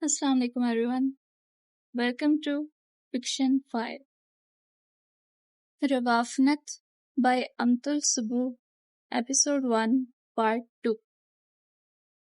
Assalamu alaikum everyone. Welcome to Fiction File. Rawafnat by Amtul Subu, Episode 1, Part 2.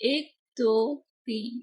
1, 2, 3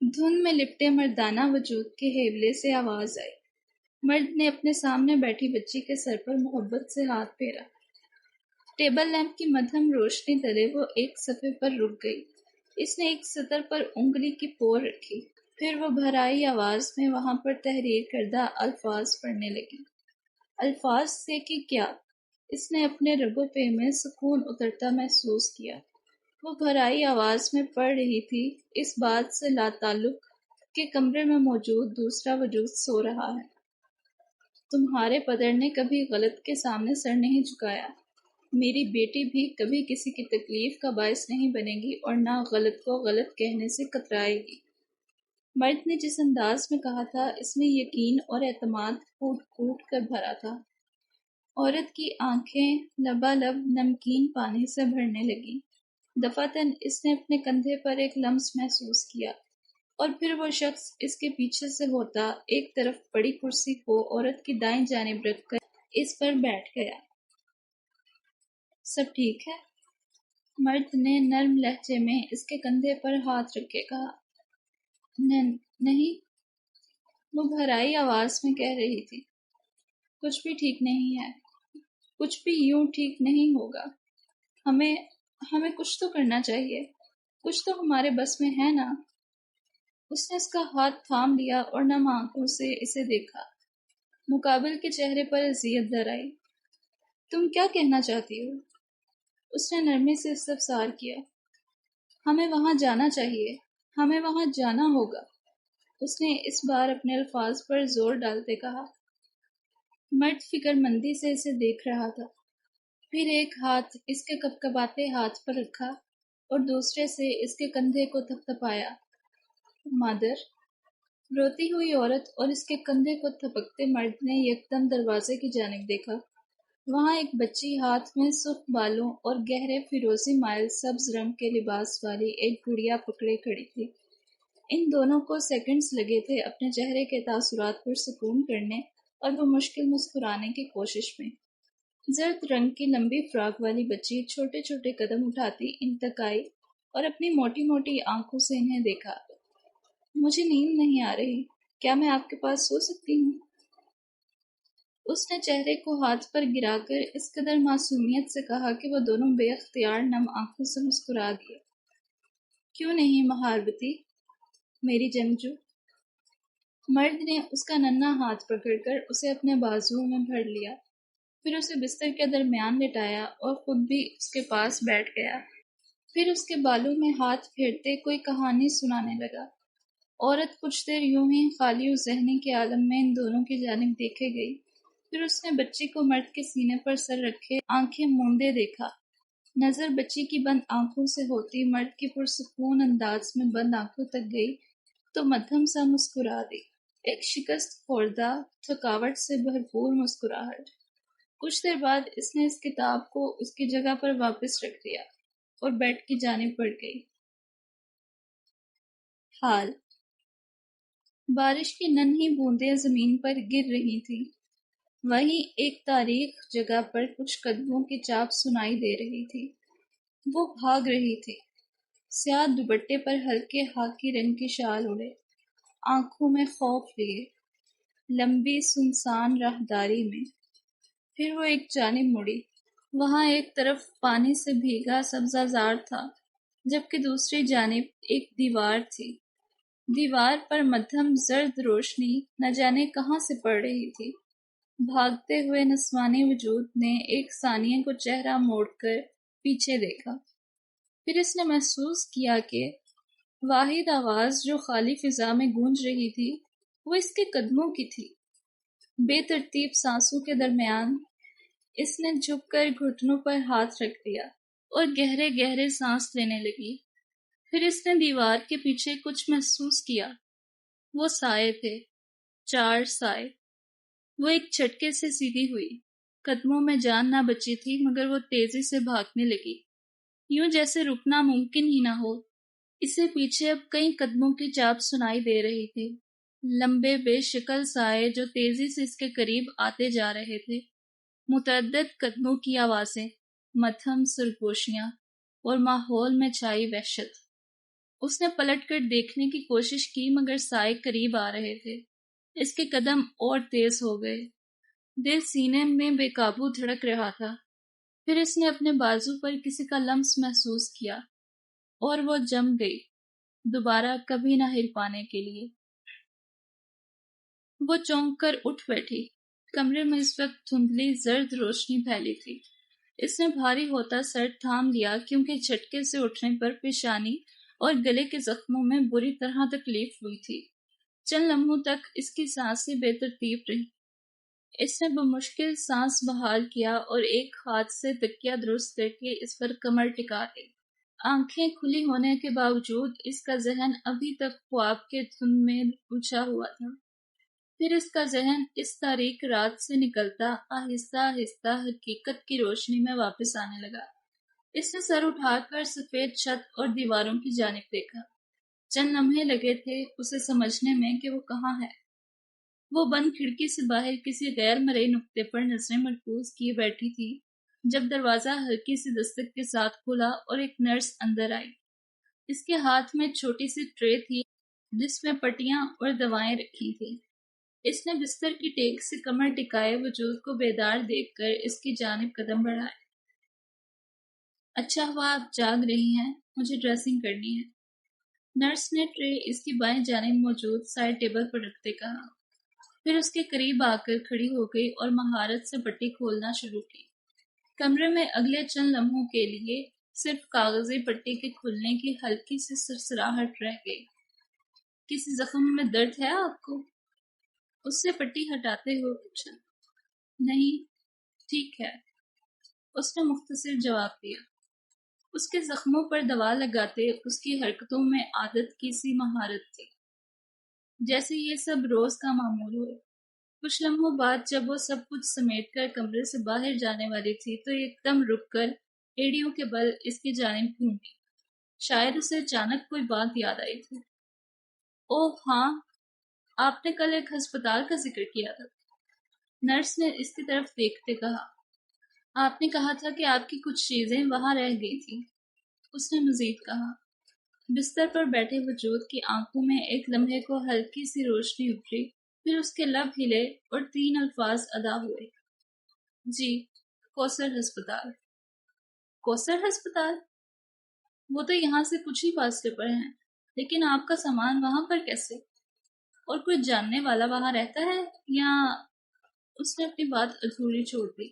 دھند میں لپٹے مردانہ وجود کے ہیبلے سے آواز آئی۔ مرد نے اپنے سامنے بیٹھی بچی کے سر پر محبت سے ہاتھ پھیرا۔ ٹیبل لیمپ کی مدھم روشنی تلے وہ ایک صفحے پر رک گئی۔ اس نے ایک سطر پر انگلی کی پور رکھی، پھر وہ بھرائی آواز میں وہاں پر تحریر کردہ الفاظ پڑھنے لگی۔ الفاظ سے کہ کیا؟ اس نے اپنے رگو پے میں سکون اترتا محسوس کیا۔ وہ بھرائی آواز میں پڑھ رہی تھی، اس بات سے لا تعلق کہ کمرے میں موجود دوسرا وجود سو رہا ہے۔ تمہارے پدر نے کبھی غلط کے سامنے سر نہیں جھکایا۔ میری بیٹی بھی کبھی کسی کی تکلیف کا باعث نہیں بنے گی اور نہ غلط کو غلط کہنے سے کترائے گی۔ مرد نے جس انداز میں کہا تھا، اس میں یقین اور اعتماد پھوٹ پھوٹ کر بھرا تھا۔ عورت کی آنکھیں لبالب نمکین پانی سے بھرنے لگیں۔ دفعتاً اس نے اپنے کندھے پر ایک لمس محسوس کیا، اور پھر وہ شخص اس کے پیچھے سے ہوتا ایک طرف بڑی کرسی کو عورت کی دائیں جانب رکھ کر اس پر بیٹھ گیا۔ سب ٹھیک ہے؟ مرد نے نرم لہجے میں اس کے کندھے پر ہاتھ رکھ کے کہا۔ نہیں، وہ بھرائی آواز میں کہہ رہی تھی۔ کچھ بھی ٹھیک نہیں ہے، کچھ بھی یوں ٹھیک نہیں ہوگا۔ ہمیں کچھ تو کرنا چاہیے، کچھ تو ہمارے بس میں ہے نا۔ اس نے اس کا ہاتھ تھام لیا اور نم آنکھوں سے اسے دیکھا۔ مقابل کے چہرے پر اذیت در آئی۔ تم کیا کہنا چاہتی ہو؟ اس نے نرمی سے استفسار کیا۔ ہمیں وہاں جانا چاہیے، ہمیں وہاں جانا ہوگا، اس نے اس بار اپنے الفاظ پر زور ڈالتے کہا۔ مرد فکر مندی سے اسے دیکھ رہا تھا، پھر ایک ہاتھ اس کے کپکپاتے ہاتھ پر رکھا اور دوسرے سے اس کے کندھے کو تھپتھپایا۔ مادر، روتی ہوئی عورت اور اس کے کندھے کو تھپکتے مرد نے یکدم دروازے کی جانب دیکھا۔ وہاں ایک بچی ہاتھ میں سرخ بالوں اور گہرے فیروزی مائل سبز رنگ کے لباس والی ایک گڑیا پکڑے کھڑی تھی۔ ان دونوں کو سیکنڈز لگے تھے اپنے چہرے کے تاثرات پر سکون کرنے اور وہ مشکل مسکرانے کی کوشش میں۔ زرد رنگ کی لمبی فراک والی بچی چھوٹے چھوٹے قدم اٹھاتی ان تک آئی اور اپنی موٹی موٹی آنکھوں سے انہیں دیکھا۔ مجھے نیند نہیں آ رہی، کیا میں آپ کے پاس سو سکتی ہوں؟ اس نے چہرے کو ہاتھ پر گرا کر اس قدر معصومیت سے کہا کہ وہ دونوں بے اختیار نم آنکھوں سے مسکرا دیے۔ کیوں نہیں مہاروتی، میری جنگجو؟ مرد نے اس کا ننھا ہاتھ پکڑ کر اسے اپنے بازوؤں میں بھر لیا، پھر اسے بستر کے درمیان لٹایا اور خود بھی اس کے پاس بیٹھ گیا۔ پھر اس کے بالوں میں ہاتھ پھیرتے کوئی کہانی سنانے لگا۔ عورت کچھ دیر یوں ہی خالی و ذہنی کے عالم میں ان دونوں کی جانب دیکھے گئی، پھر اس نے بچی کو مرد کے سینے پر سر رکھے آنکھیں موندے دیکھا۔ نظر بچی کی بند آنکھوں سے ہوتی مرد کی پرسکون انداز میں بند آنکھوں تک گئی تو مدھم سا مسکرا دی، ایک شکست خوردہ تھکاوٹ سے بھرپور مسکراہٹ۔ کچھ دیر بعد اس نے اس کتاب کو اس کی جگہ پر واپس رکھ دیا اور بیڈ کی جانب بڑھ گئی۔ حال بارش کی ننھی بوندیں زمین پر گر رہی تھیں۔ وہیں ایک تاریک جگہ پر کچھ قدموں کی چاپ سنائی دے رہی تھی۔ وہ بھاگ رہی تھی، سیاہ دوپٹے پر ہلکے خاکی رنگ کی شال اوڑھے، آنکھوں میں خوف لیے، لمبی سنسان راہداری میں۔ پھر وہ ایک جانب مڑی۔ وہاں ایک طرف پانی سے بھیگا سبزہ زار تھا، جبکہ دوسری جانب ایک دیوار تھی۔ دیوار پر مدھم زرد روشنی نہ جانے کہاں سے پڑ رہی تھی۔ بھاگتے ہوئے نسوانی وجود نے ایک ثانیے کو چہرہ موڑ کر پیچھے دیکھا، پھر اس نے محسوس کیا کہ واحد آواز جو خالی فضا میں گونج رہی تھی وہ اس کے قدموں کی تھی۔ بے ترتیب سانسوں کے درمیان اس نے جھک کر گھٹنوں پر ہاتھ رکھ دیا اور گہرے گہرے سانس لینے لگی۔ پھر اس نے دیوار کے پیچھے کچھ محسوس کیا۔ وہ سائے تھے، 4 سائے۔ وہ ایک جھٹکے سے سیدھی ہوئی، قدموں میں جان نہ بچی تھی مگر وہ تیزی سے بھاگنے لگی، یوں جیسے رکنا ممکن ہی نہ ہو۔ اسے پیچھے اب کئی قدموں کی چاپ سنائی دے رہی تھی، لمبے بے شکل سائے جو تیزی سے اس کے قریب آتے جا رہے تھے، متعدد قدموں کی آوازیں، مدھم سرگوشیاں، اور ماحول میں چھائی وحشت۔ اس نے پلٹ کر دیکھنے کی کوشش کی مگر سائے قریب آ رہے تھے۔ اس کے قدم اور تیز ہو گئے۔ دل سینے میں بے قابو دھڑک رہا تھا۔ پھر اس نے اپنے بازو پر کسی کا لمس محسوس کیا اور وہ جم گئی، دوبارہ کبھی نہ ہل پانے کے لیے۔ وہ چونک کر اٹھ بیٹھی۔ کمرے میں اس وقت دھندلی زرد روشنی پھیلی تھی۔ اس نے بھاری ہوتا سر تھام لیا کیونکہ جھٹکے سے اٹھنے پر پیشانی اور گلے کے زخموں میں بری طرح تکلیف ہوئی تھی۔ چند لمحوں تک اس کی سانسیں بے ترتیب رہی۔ اس نے بمشکل سانس بحال کیا اور ایک ہاتھ سے تکیہ درست کر کے اس پر کمر ٹکا لی۔ آنکھیں کھلی ہونے کے باوجود اس کا ذہن ابھی تک خواب کے دھند میں الجھا ہوا تھا۔ پھر اس کا ذہن اس تاریک رات سے نکلتا آہستہ آہستہ حقیقت کی روشنی میں واپس آنے لگا۔ اس نے سر اٹھا کر سفید چھت اور دیواروں کی جانب دیکھا۔ چند لمحے لگے تھے اسے سمجھنے میں کہ وہ کہاں ہے۔ وہ بند کھڑکی سے باہر کسی غیر مرئی نقطے پر نظریں مرکوز کیے بیٹھی تھی جب دروازہ ہلکی سی دستک کے ساتھ کھلا اور ایک نرس اندر آئی۔ اس کے ہاتھ میں چھوٹی سی ٹرے تھی جس میں پٹیاں اور دوائیں رکھی تھی۔ اس نے بستر کی ٹیک سے کمر ٹکائے وجود کو بیدار دیکھ کر اس کی جانب قدم بڑھائے۔ اچھا ہوا آپ جاگ رہی ہیں، مجھے ڈریسنگ کرنی ہے۔ نرس نے ٹرے اس کی بائیں جانب موجود سائڈ ٹیبل پر رکھتے کہا۔ پھر اس کے قریب آ کر کھڑی ہو گئی اور مہارت سے پٹی کھولنا شروع کی۔ کمرے میں اگلے چند لمحوں کے لیے صرف کاغذی پٹی کے کھلنے کی ہلکی سی سرسراہٹ رہ گئی۔ کسی زخم میں درد ہے آپ کو؟ اس سے پٹی ہٹاتے ہوئے پوچھا۔ نہیں، ٹھیک ہے، اس نے مختصر جواب دیا۔ اس کے زخموں پر دوا لگاتے اس کی حرکتوں میں عادت کی سی مہارت تھی، جیسے یہ سب روز کا معمول ہو۔ کچھ لمحوں بعد جب وہ سب کچھ سمیٹ کر کمرے سے باہر جانے والی تھی تو ایک دم رک کر ایڑیوں کے بل اس کی جانب گھومی۔ شاید اسے اچانک کوئی بات یاد آئی تھی۔ اوہ ہاں، آپ نے کل ایک ہسپتال کا ذکر کیا تھا، نرس نے اس کی طرف دیکھتے کہا۔ آپ نے کہا تھا کہ آپ کی کچھ چیزیں وہاں رہ گئی تھیں، اس نے مزید کہا۔ بستر پر بیٹھے وجود کی آنکھوں میں ایک لمحے کو ہلکی سی روشنی ابھری، پھر اس کے لب ہلے اور 3 الفاظ ادا ہوئے۔ جی، کوثر ہسپتال۔ کوثر ہسپتال؟ وہ تو یہاں سے کچھ ہی فاصلے پر ہیں، لیکن آپ کا سامان وہاں پر کیسے؟ اور کوئی جاننے والا وہاں رہتا ہے یا؟ اس نے اپنی بات ادھوری چھوڑ دی۔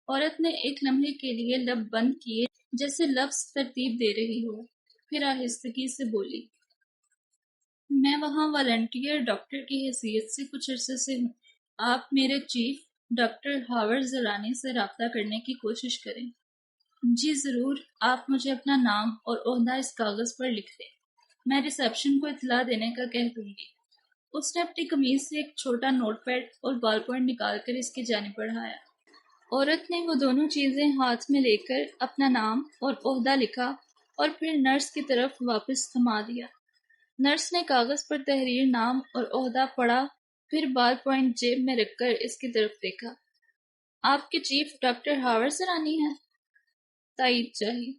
عورت نے ایک لمحے کے لیے لب بند کیے جیسے لفظ ترتیب دے رہی ہو، پھر آہستگی سے بولی۔ میں وہاں والنٹیئر ڈاکٹر کی حیثیت سے کچھ عرصے سے ہوں۔ آپ میرے چیف ڈاکٹر ہاورڈ زرانی سے رابطہ کرنے کی کوشش کریں۔ جی ضرور، آپ مجھے اپنا نام اور عہدہ اس کاغذ پر لکھ دیں، میں ریسیپشن کو اطلاع دینے کا کہہ دوں گی۔ اس نے اپنی قمیض سے ایک چھوٹا نوٹ پیڈ اور بال پوائنٹ نکال کر اس کی جانب بڑھایا۔ عورت نے وہ دونوں چیزیں ہاتھ میں لے کر اپنا نام اور عہدہ لکھا اور پھر نرس کی طرف واپس تھما دیا۔ نرس نے کاغذ پر تحریر نام اور عہدہ پڑھا، پھر بال پوائنٹ جیب میں رکھ کر اس کی طرف دیکھا۔ آپ کے چیف ڈاکٹر ہاورڈ زرانی ہیں؟ تائید چاہیے۔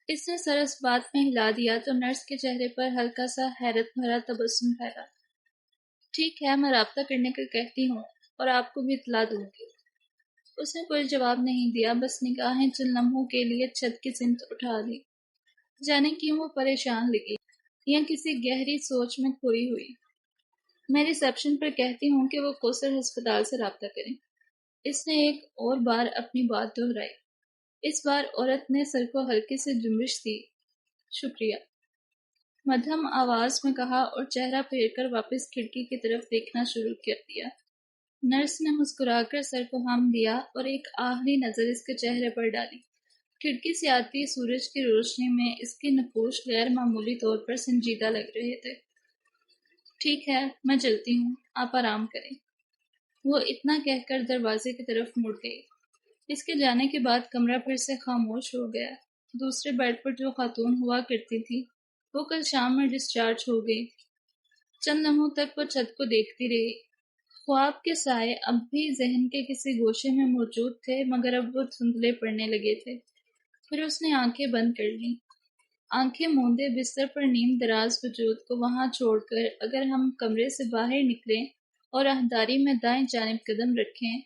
اس نے سر اس بات میں ہلا دیا تو نرس کے چہرے پر ہلکا سا حیرت بھرا تبسم پھیلا۔ ٹھیک ہے، میں رابطہ کرنے کا کہتی ہوں اور آپ کو بھی اطلاع دوں گی۔ اس نے کوئی جواب نہیں دیا، بس نگاہیں چند لمحوں کے لیے چھت کی سمت اٹھا دی۔ جانے کیوں وہ پریشان لگی یا کسی گہری سوچ میں کھوئی ہوئی۔ میں ریسیپشن پر کہتی ہوں کہ وہ کوثر ہسپتال سے رابطہ کریں۔ اس نے ایک اور بار اپنی بات دہرائی۔ اس بار عورت نے سر کو ہلکی سے جنبش دی۔ شکریہ، مدھم آواز میں کہا اور چہرہ پھیر کر واپس کھڑکی کی طرف دیکھنا شروع کر دیا۔ نرس نے مسکرا کر سر کو ہم دیا اور ایک آخری نظر اس کے چہرے پر ڈالی۔ کھڑکی سے آتی سورج کی روشنی میں اس کے نقوش غیر معمولی طور پر سنجیدہ لگ رہے تھے۔ ٹھیک ہے، میں چلتی ہوں، آپ آرام کریں۔ وہ اتنا کہہ کر دروازے کی طرف مڑ گئی۔ اس کے جانے کے بعد کمرہ پھر سے خاموش ہو گیا۔ دوسرے بیڈ پر جو خاتون ہوا کرتی تھی وہ کل شام میں ڈسچارج ہو گئی۔ چند لمحوں تک وہ چھت کو دیکھتی رہی۔ خواب کے سائے اب بھی ذہن کے کسی گوشے میں موجود تھے مگر اب وہ دھندلے پڑنے لگے تھے۔ پھر اس نے آنکھیں بند کر لیں۔ آنکھیں موندے بستر پر نیم دراز وجود کو وہاں چھوڑ کر اگر ہم کمرے سے باہر نکلیں اور راہداری میں دائیں جانب قدم رکھیں،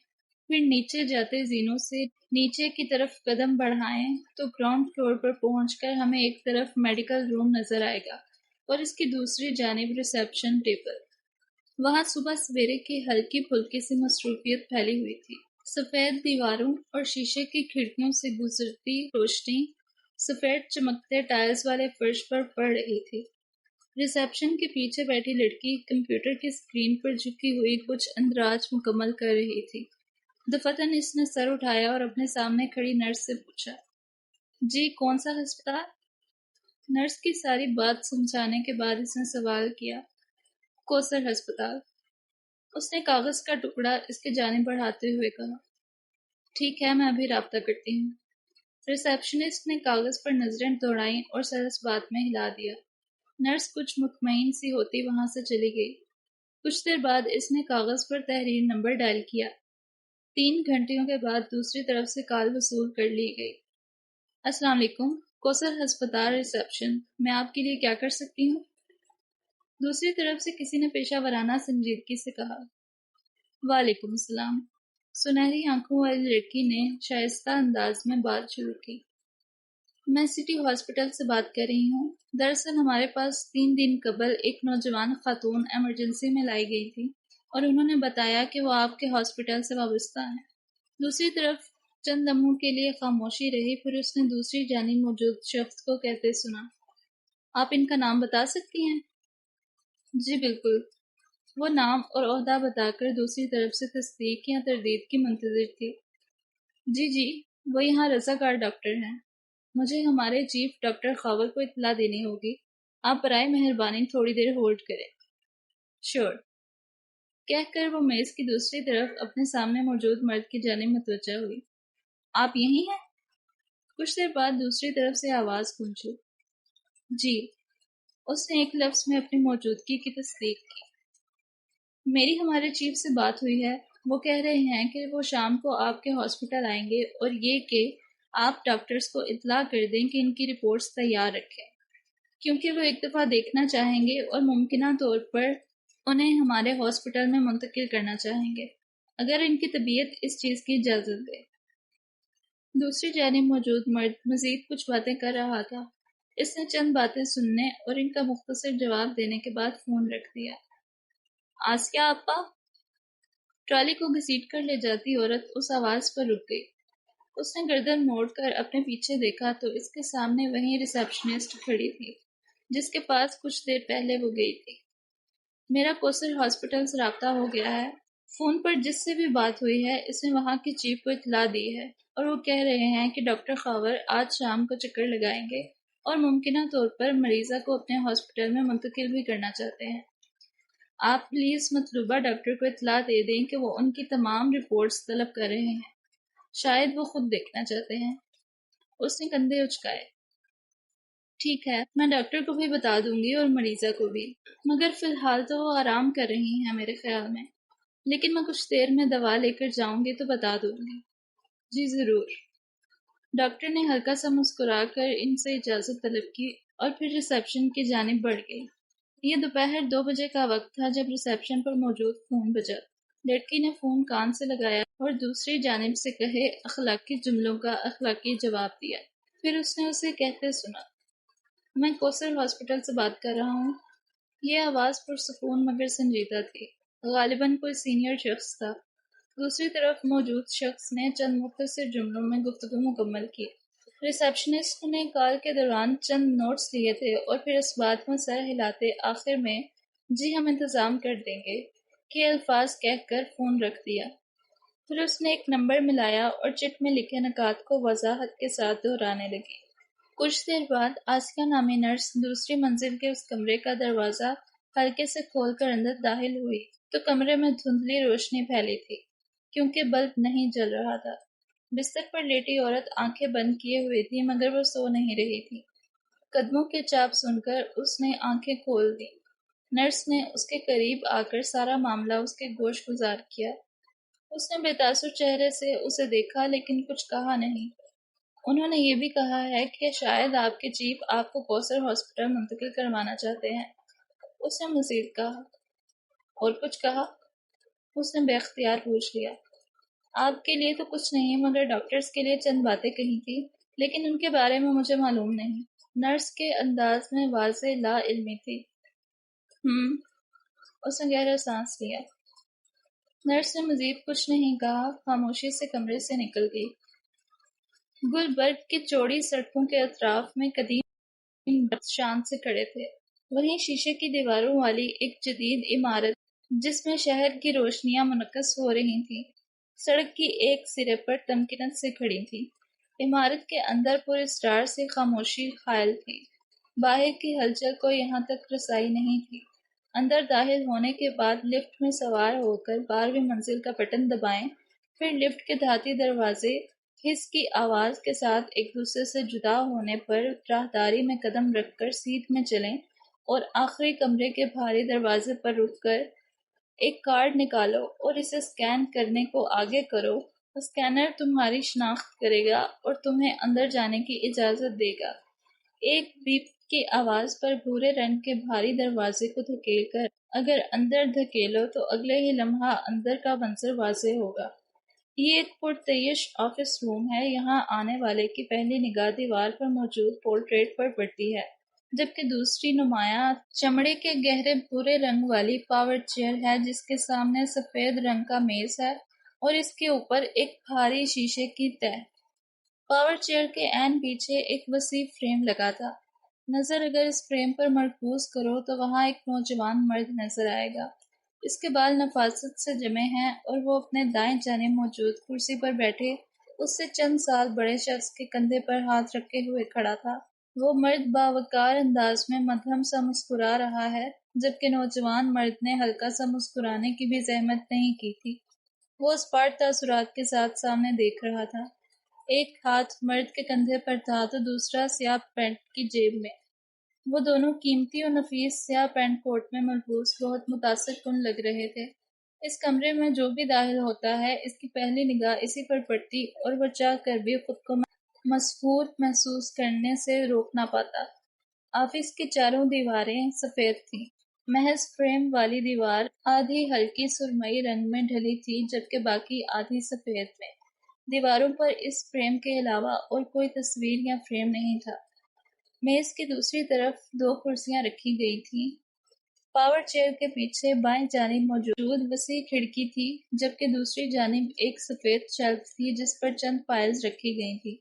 پھر نیچے جاتے زینوں سے نیچے کی طرف قدم بڑھائیں تو گراؤنڈ فلور پر پہنچ کر ہمیں ایک طرف میڈیکل روم نظر آئے گا اور اس کی دوسری جانب ریسیپشن ٹیبل۔ وہاں صبح سویرے کی ہلکی پھلکی سی مصروفیت پھیلی ہوئی تھی۔ سفید دیواروں اور شیشے کی کھڑکیوں سے گزرتی روشنی سفید چمکتے ٹائلز والے فرش پر پڑ رہی تھی۔ ریسیپشن کے پیچھے بیٹھی لڑکی کمپیوٹر کی اسکرین پر جھکی ہوئی کچھ اندراج مکمل کر رہی تھی۔ دفتن اس نے سر اٹھایا اور اپنے سامنے کھڑی نرس سے پوچھا، جی کون سا ہسپتال؟ نرس کی ساری بات سمجھانے کے بعد اس نے سوال کیا، کوثر ہسپتال۔ اس نے کاغذ کا ٹکڑا اس کے جانب بڑھاتے ہوئے کہا، ٹھیک ہے میں ابھی رابطہ کرتی ہوں۔ ریسیپشنسٹ نے کاغذ پر نظریں دوڑائیں اور سر اس بات میں ہلا دیا۔ نرس کچھ مطمئن سی ہوتی وہاں سے چلی گئی۔ کچھ دیر بعد اس نے کاغذ پر تحریر نمبر ڈائل کیا۔ 3 گھنٹیوں کے بعد دوسری طرف سے کال وصول کر لی گئی۔ السلام علیکم، کوثر ہسپتال ریسیپشن، میں آپ کے لیے کیا کر سکتی ہوں؟ دوسری طرف سے کسی نے پیشہ ورانہ سنجیدگی سے کہا۔ وعلیکم السلام۔ سنہری آنکھوں والی لڑکی نے شائستہ انداز میں بات شروع کی۔ میں سٹی ہاسپٹل سے بات کر رہی ہوں۔ دراصل ہمارے پاس 3 دن قبل ایک نوجوان خاتون ایمرجنسی میں لائی گئی تھی اور انہوں نے بتایا کہ وہ آپ کے ہاسپٹل سے وابستہ ہیں۔ دوسری طرف چند لمحوں کے لیے خاموشی رہی، پھر اس نے دوسری جانب موجود شخص کو کہتے سنا، آپ ان کا نام بتا سکتی ہیں؟ جی بالکل۔ وہ نام اور عہدہ بتا کر دوسری طرف سے تصدیق یا تردید کی منتظر تھی۔ جی، وہ یہاں رضاکار ڈاکٹر ہیں۔ مجھے ہمارے چیف ڈاکٹر خاور کو اطلاع دینی ہوگی۔ آپ برائے مہربانی تھوڑی دیر ہولڈ کریں۔ شور کہہ کر وہ میز کی دوسری طرف اپنے سامنے موجود مرد کی جانب متوجہ ہوئی۔ آپ یہیں ہیں؟ کچھ دیر بعد دوسری طرف سے آواز گونجی۔ جی۔ اس نے ایک لفظ میں اپنی موجودگی کی تصدیق کی۔ میری ہمارے چیف سے بات ہوئی ہے، وہ کہہ رہے ہیں کہ وہ شام کو آپ کے ہاسپٹل آئیں گے اور یہ کہ آپ ڈاکٹرز کو اطلاع کر دیں کہ ان کی رپورٹس تیار رکھیں، کیونکہ وہ ایک دفعہ دیکھنا چاہیں گے اور ممکنہ طور پر انہیں ہمارے ہاسپٹل میں منتقل کرنا چاہیں گے، اگر ان کی طبیعت اس چیز کی اجازت دے۔ دوسری جانب موجود مرد مزید کچھ باتیں کر رہا تھا۔ اس نے چند باتیں سننے اور ان کا مختصر جواب دینے کے بعد فون رکھ دیا۔ آسیہ آپا؟ ٹرالی کو گھسیٹ کر لے جاتی عورت اس آواز پر رک گئی۔ اس نے گردن موڑ کر اپنے پیچھے دیکھا تو اس کے سامنے وہیں ریسیپشنسٹ کھڑی تھی جس کے پاس کچھ دیر پہلے وہ گئی تھی۔ میرا کوثر ہاسپٹل سے رابطہ ہو گیا ہے۔ فون پر جس سے بھی بات ہوئی ہے اس نے وہاں کے چیف کو اطلاع دی ہے اور وہ کہہ رہے ہیں کہ ڈاکٹر خاور آج شام کو چکر لگائیں گے اور ممکنہ طور پر مریضہ کو اپنے ہاسپٹل میں منتقل بھی کرنا چاہتے ہیں۔ آپ پلیز مطلوبہ ڈاکٹر کو اطلاع دے دیں کہ وہ ان کی تمام رپورٹس طلب کر رہے ہیں، شاید وہ خود دیکھنا چاہتے ہیں۔ اس نے کندھے اچکائے۔ ٹھیک ہے، میں ڈاکٹر کو بھی بتا دوں گی اور مریضہ کو بھی، مگر فی الحال تو وہ آرام کر رہی ہیں میرے خیال میں، لیکن میں کچھ دیر میں دوا لے کر جاؤں گی تو بتا دوں گی۔ جی ضرور۔ ڈاکٹر نے ہلکا سا مسکرا کر ان سے اجازت طلب کی اور پھر ریسیپشن کی جانب بڑھ گئی۔ یہ دوپہر 2 بجے کا وقت تھا جب ریسیپشن پر موجود فون بجا۔ لڑکی نے فون کان سے لگایا اور دوسری جانب سے کہے اخلاقی جملوں کا اخلاقی جواب دیا۔ پھر اس نے اسے کہتے سنا، میں کوثر ہاسپٹل سے بات کر رہا ہوں۔ یہ آواز پرسکون مگر سنجیدہ تھی، غالباً کوئی سینئر شخص تھا۔ دوسری طرف موجود شخص نے چند مختصر جملوں میں گفتگو مکمل کی۔ ریسیپشنسٹ نے کال کے دوران چند نوٹس لیے تھے اور پھر اس بات میں سر ہلاتے آخر میں جی ہم انتظام کر دیں گے کہ الفاظ کہہ کر فون رکھ دیا۔ پھر اس نے ایک نمبر ملایا اور چٹ میں لکھے نکات کو وضاحت کے ساتھ دہرانے لگی۔ کچھ دیر بعد آسیہ نامی نرس دوسری منزل کے اس کمرے کا دروازہ ہلکے سے کھول کر اندر داخل ہوئی تو کمرے میں دھندلی روشنی پھیلی تھی کیونکہ بلب نہیں جل رہا تھا۔ بستر پر لیٹی عورت آنکھیں بند کیے ہوئی تھی مگر وہ سو نہیں رہی تھی۔ قدموں کے چاپ سن کر اس نے آنکھیں کھول دیں۔ نرس نے اس کے قریب آ کر سارا معاملہ اس کے گوش گزار کیا۔ اس نے بے تاثر چہرے سے اسے دیکھا لیکن کچھ کہا نہیں۔ انہوں نے یہ بھی کہا ہے کہ شاید آپ کے چیف آپ کو کوثر ہاسپٹل منتقل کروانا چاہتے ہیں۔ اس نے مزید کہا۔ اور کچھ کہا؟ اس نے بے اختیار پوچھ لیا۔ آپ کے لیے تو کچھ نہیں مگر ڈاکٹرز کے لیے چند باتیں کہی تھی، لیکن ان کے بارے میں مجھے معلوم نہیں۔ نرس کے انداز میں واضح لا علمی تھی۔ اس نے گہرا سانس لیا۔ نرس نے مزید کچھ نہیں کہا، خاموشی سے کمرے سے نکل گئی۔ گلبرگ کی چوڑی سڑکوں کے اطراف میں قدیم درخت شان سے کھڑے تھے۔ وہیں شیشے کی دیواروں والی ایک جدید عمارت جس میں شہر کی روشنیاں منعکس ہو رہی تھیں، سڑک کی ایک سرے پر تمکنت سے کھڑی تھی۔ عمارت کے اندر پر اسرار سے خاموشی حائل تھی۔ باہر کی ہلچل کو یہاں تک رسائی نہیں تھی۔ اندر داخل ہونے کے بعد لفٹ میں سوار ہو کر 12ویں منزل کا بٹن دبائیں، پھر لفٹ کے دھاتی دروازے ہس کی آواز کے ساتھ ایک دوسرے سے جدا ہونے پر راہداری میں قدم رکھ کر سیٹ میں چلیں اور آخری کمرے کے بھاری دروازے پر رک کر ایک کارڈ نکالو اور اسے اسکین کرنے کو آگے کرو۔ اسکینر تمہاری شناخت کرے گا اور تمہیں اندر جانے کی اجازت دے گا۔ ایک بیپ کی آواز پر بھورے رنگ کے بھاری دروازے کو دھکیل کر اگر اندر دھکیلو تو اگلے ہی لمحہ اندر کا منظر واضح ہوگا۔ یہ ایک پرتعیش آفس روم ہے۔ یہاں آنے والے کی پہلی نگاہ دیوار پر موجود پورٹریٹ پر پڑتی ہے، جبکہ دوسری نمایاں چمڑے کے گہرے بھورے رنگ والی پاور چیئر ہے جس کے سامنے سفید رنگ کا میز ہے اور اس کے اوپر ایک بھاری شیشے کی تہ۔ پاور چیئر کے عین پیچھے ایک وسیع فریم لگا تھا۔ نظر اگر اس فریم پر مرکوز کرو تو وہاں ایک نوجوان مرد نظر آئے گا۔ اس کے بال نفاست سے جمے ہیں اور وہ اپنے دائیں جانب موجود کرسی پر بیٹھے اس سے چند سال بڑے شخص کے کندھے پر ہاتھ رکھے ہوئے کھڑا تھا۔ وہ مرد باوقار انداز میں مدھم سا مسکرا رہا ہے، جبکہ نوجوان مرد نے ہلکا سا مسکرانے کی بھی زحمت نہیں کی تھی۔ وہ اسپاٹ تاثرات کے ساتھ سامنے دیکھ رہا تھا۔ ایک ہاتھ مرد کے کندھے پر تھا تو دوسرا سیاہ پینٹ کی جیب میں۔ وہ دونوں قیمتی اور نفیس سیاہ پینٹ کوٹ میں ملبوس بہت متاثر کن لگ رہے تھے۔ اس کمرے میں جو بھی داخل ہوتا ہے اس کی پہلی نگاہ اسی پر پڑتی اور وہ چاہ کر بھی خود کو مسحور محسوس کرنے سے روک نہ پاتا۔ آفس کی چاروں دیواریں سفید تھیں۔ محض فریم والی دیوار آدھی ہلکی سرمئی رنگ میں ڈھلی تھی جبکہ باقی آدھی سفید میں۔ دیواروں پر اس فریم کے علاوہ اور کوئی تصویر یا فریم نہیں تھا۔ میز کی دوسری طرف 2 کرسیاں رکھی گئی تھیں۔ پاور چیئر کے پیچھے بائیں جانب موجود وسیع کھڑکی تھی جبکہ دوسری جانب ایک سفید شیلف تھی جس پر چند فائلز رکھی گئی تھیں۔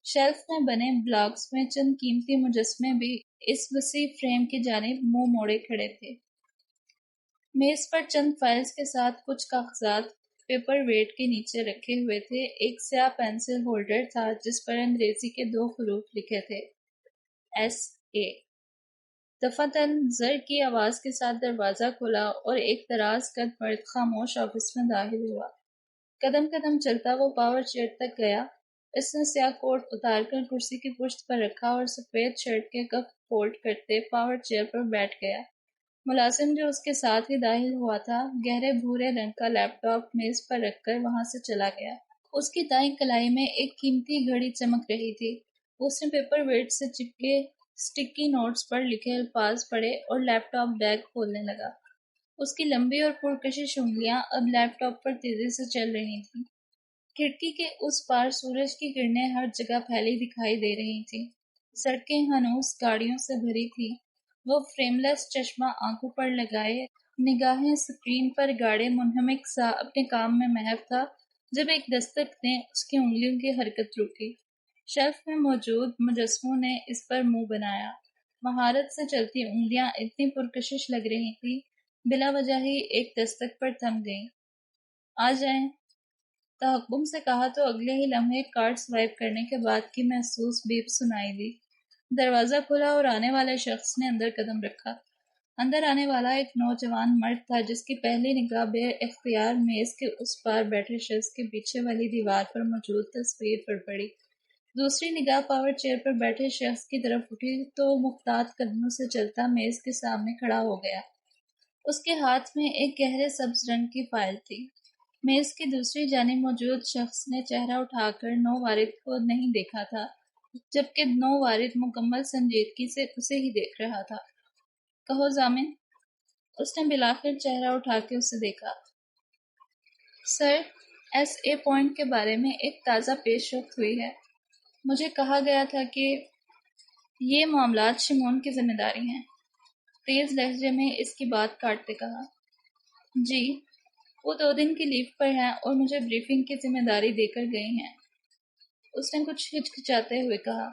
شیلف میں بنے بلاکس میں چند قیمتی مجسمے بھی اس وسیع فریم کی جانب منہ موڑے کھڑے تھے۔ میز پر چند فائلز کے ساتھ کچھ کاغذات پیپر ویٹ کے نیچے رکھے ہوئے تھے۔ ایک سیاہ پینسل ہولڈر تھا جس پر انگریزی کے 2 حروف لکھے تھے، SA۔ دفعتاً زر کی آواز کے ساتھ دروازہ کھلا اور ایک دراز قد مرد خاموش آفس میں داخل ہوا۔ قدم قدم چلتا وہ پاور چیئر تک گیا۔ اس نے سیاہ کوٹ اتار کر کرسی کی پشت پر رکھا اور سفید شرٹ کے کف فولڈ کرتے پاور چیئر پر بیٹھ گیا۔ ملازم جو اس کے ساتھ ہی داخل ہوا تھا گہرے بھورے رنگ کا لیپ ٹاپ میز پر رکھ کر وہاں سے چلا گیا۔ اس کی دائیں کلائی میں ایک قیمتی گھڑی چمک رہی تھی۔ اس نے پیپر ویٹ سے چپکے سٹکی نوٹس پر لکھے الفاظ پڑھے اور لیپ ٹاپ بیگ کھولنے لگا۔ اس کی لمبی اور پرکشش انگلیاں اب لیپ ٹاپ پر تیزی سے چل رہی تھیں۔ کھڑکی کے اس پار سورج کی کرنیں ہر جگہ پھیلی دکھائی دے رہی تھیں۔ سڑکیں ہنوز گاڑیوں سے بھری تھیں۔ وہ فریم لیس چشمہ آنکھوں پر لگائے نگاہیں اسکرین پر گاڑے منہمک سا اپنے کام میں محو تھا جب ایک دستک نے اس کی انگلیوں کی حرکت روکی۔ شیلف میں موجود مجسموں نے اس پر منہ بنایا۔ مہارت سے چلتی انگلیاں اتنی پرکشش لگ رہی تھیں بلا وجہ ہی ایک دستک پر تھم گئیں۔ آ جائیں، تحکم سے کہا تو اگلے ہی لمحے کارڈ سوائپ کرنے کے بعد کی محسوس بیپ سنائی دی۔ دروازہ کھلا اور آنے والے شخص نے اندر قدم رکھا۔ اندر آنے والا ایک نوجوان مرد تھا جس کی پہلی نگاہ بے اختیار میز کے اس پار بیٹھے شخص کے پیچھے والی دیوار پر موجود تصویر پر پڑی۔ دوسری نگاہ پاور چیئر پر بیٹھے شخص کی طرف اٹھی تو محتاط قدموں سے چلتا میز کے سامنے کھڑا ہو گیا۔ اس کے ہاتھ میں ایک گہرے سبز رنگ کی فائل تھی۔ میز کی دوسری جانب موجود شخص نے چہرہ اٹھا کر نو وارد کو نہیں دیکھا تھا، جبکہ نو وارد مکمل سنجیدگی سے اسے ہی دیکھ رہا تھا۔ کہو ضامن، اس نے بالآخر چہرہ اٹھا کے اسے دیکھا۔ سر، ایس اے پوائنٹ کے بارے میں ایک تازہ پیش رفت ہوئی ہے۔ مجھے کہا گیا تھا کہ یہ معاملات شمون کی ذمہ داری ہیں۔ تیز لہجے میں اس کی بات کاٹتے کہا۔ جی، وہ 2 دن کی لیو پر ہیں اور مجھے بریفنگ کی ذمہ داری دے کر گئی ہیں۔ اس نے کچھ ہچکچاتے ہوئے کہا۔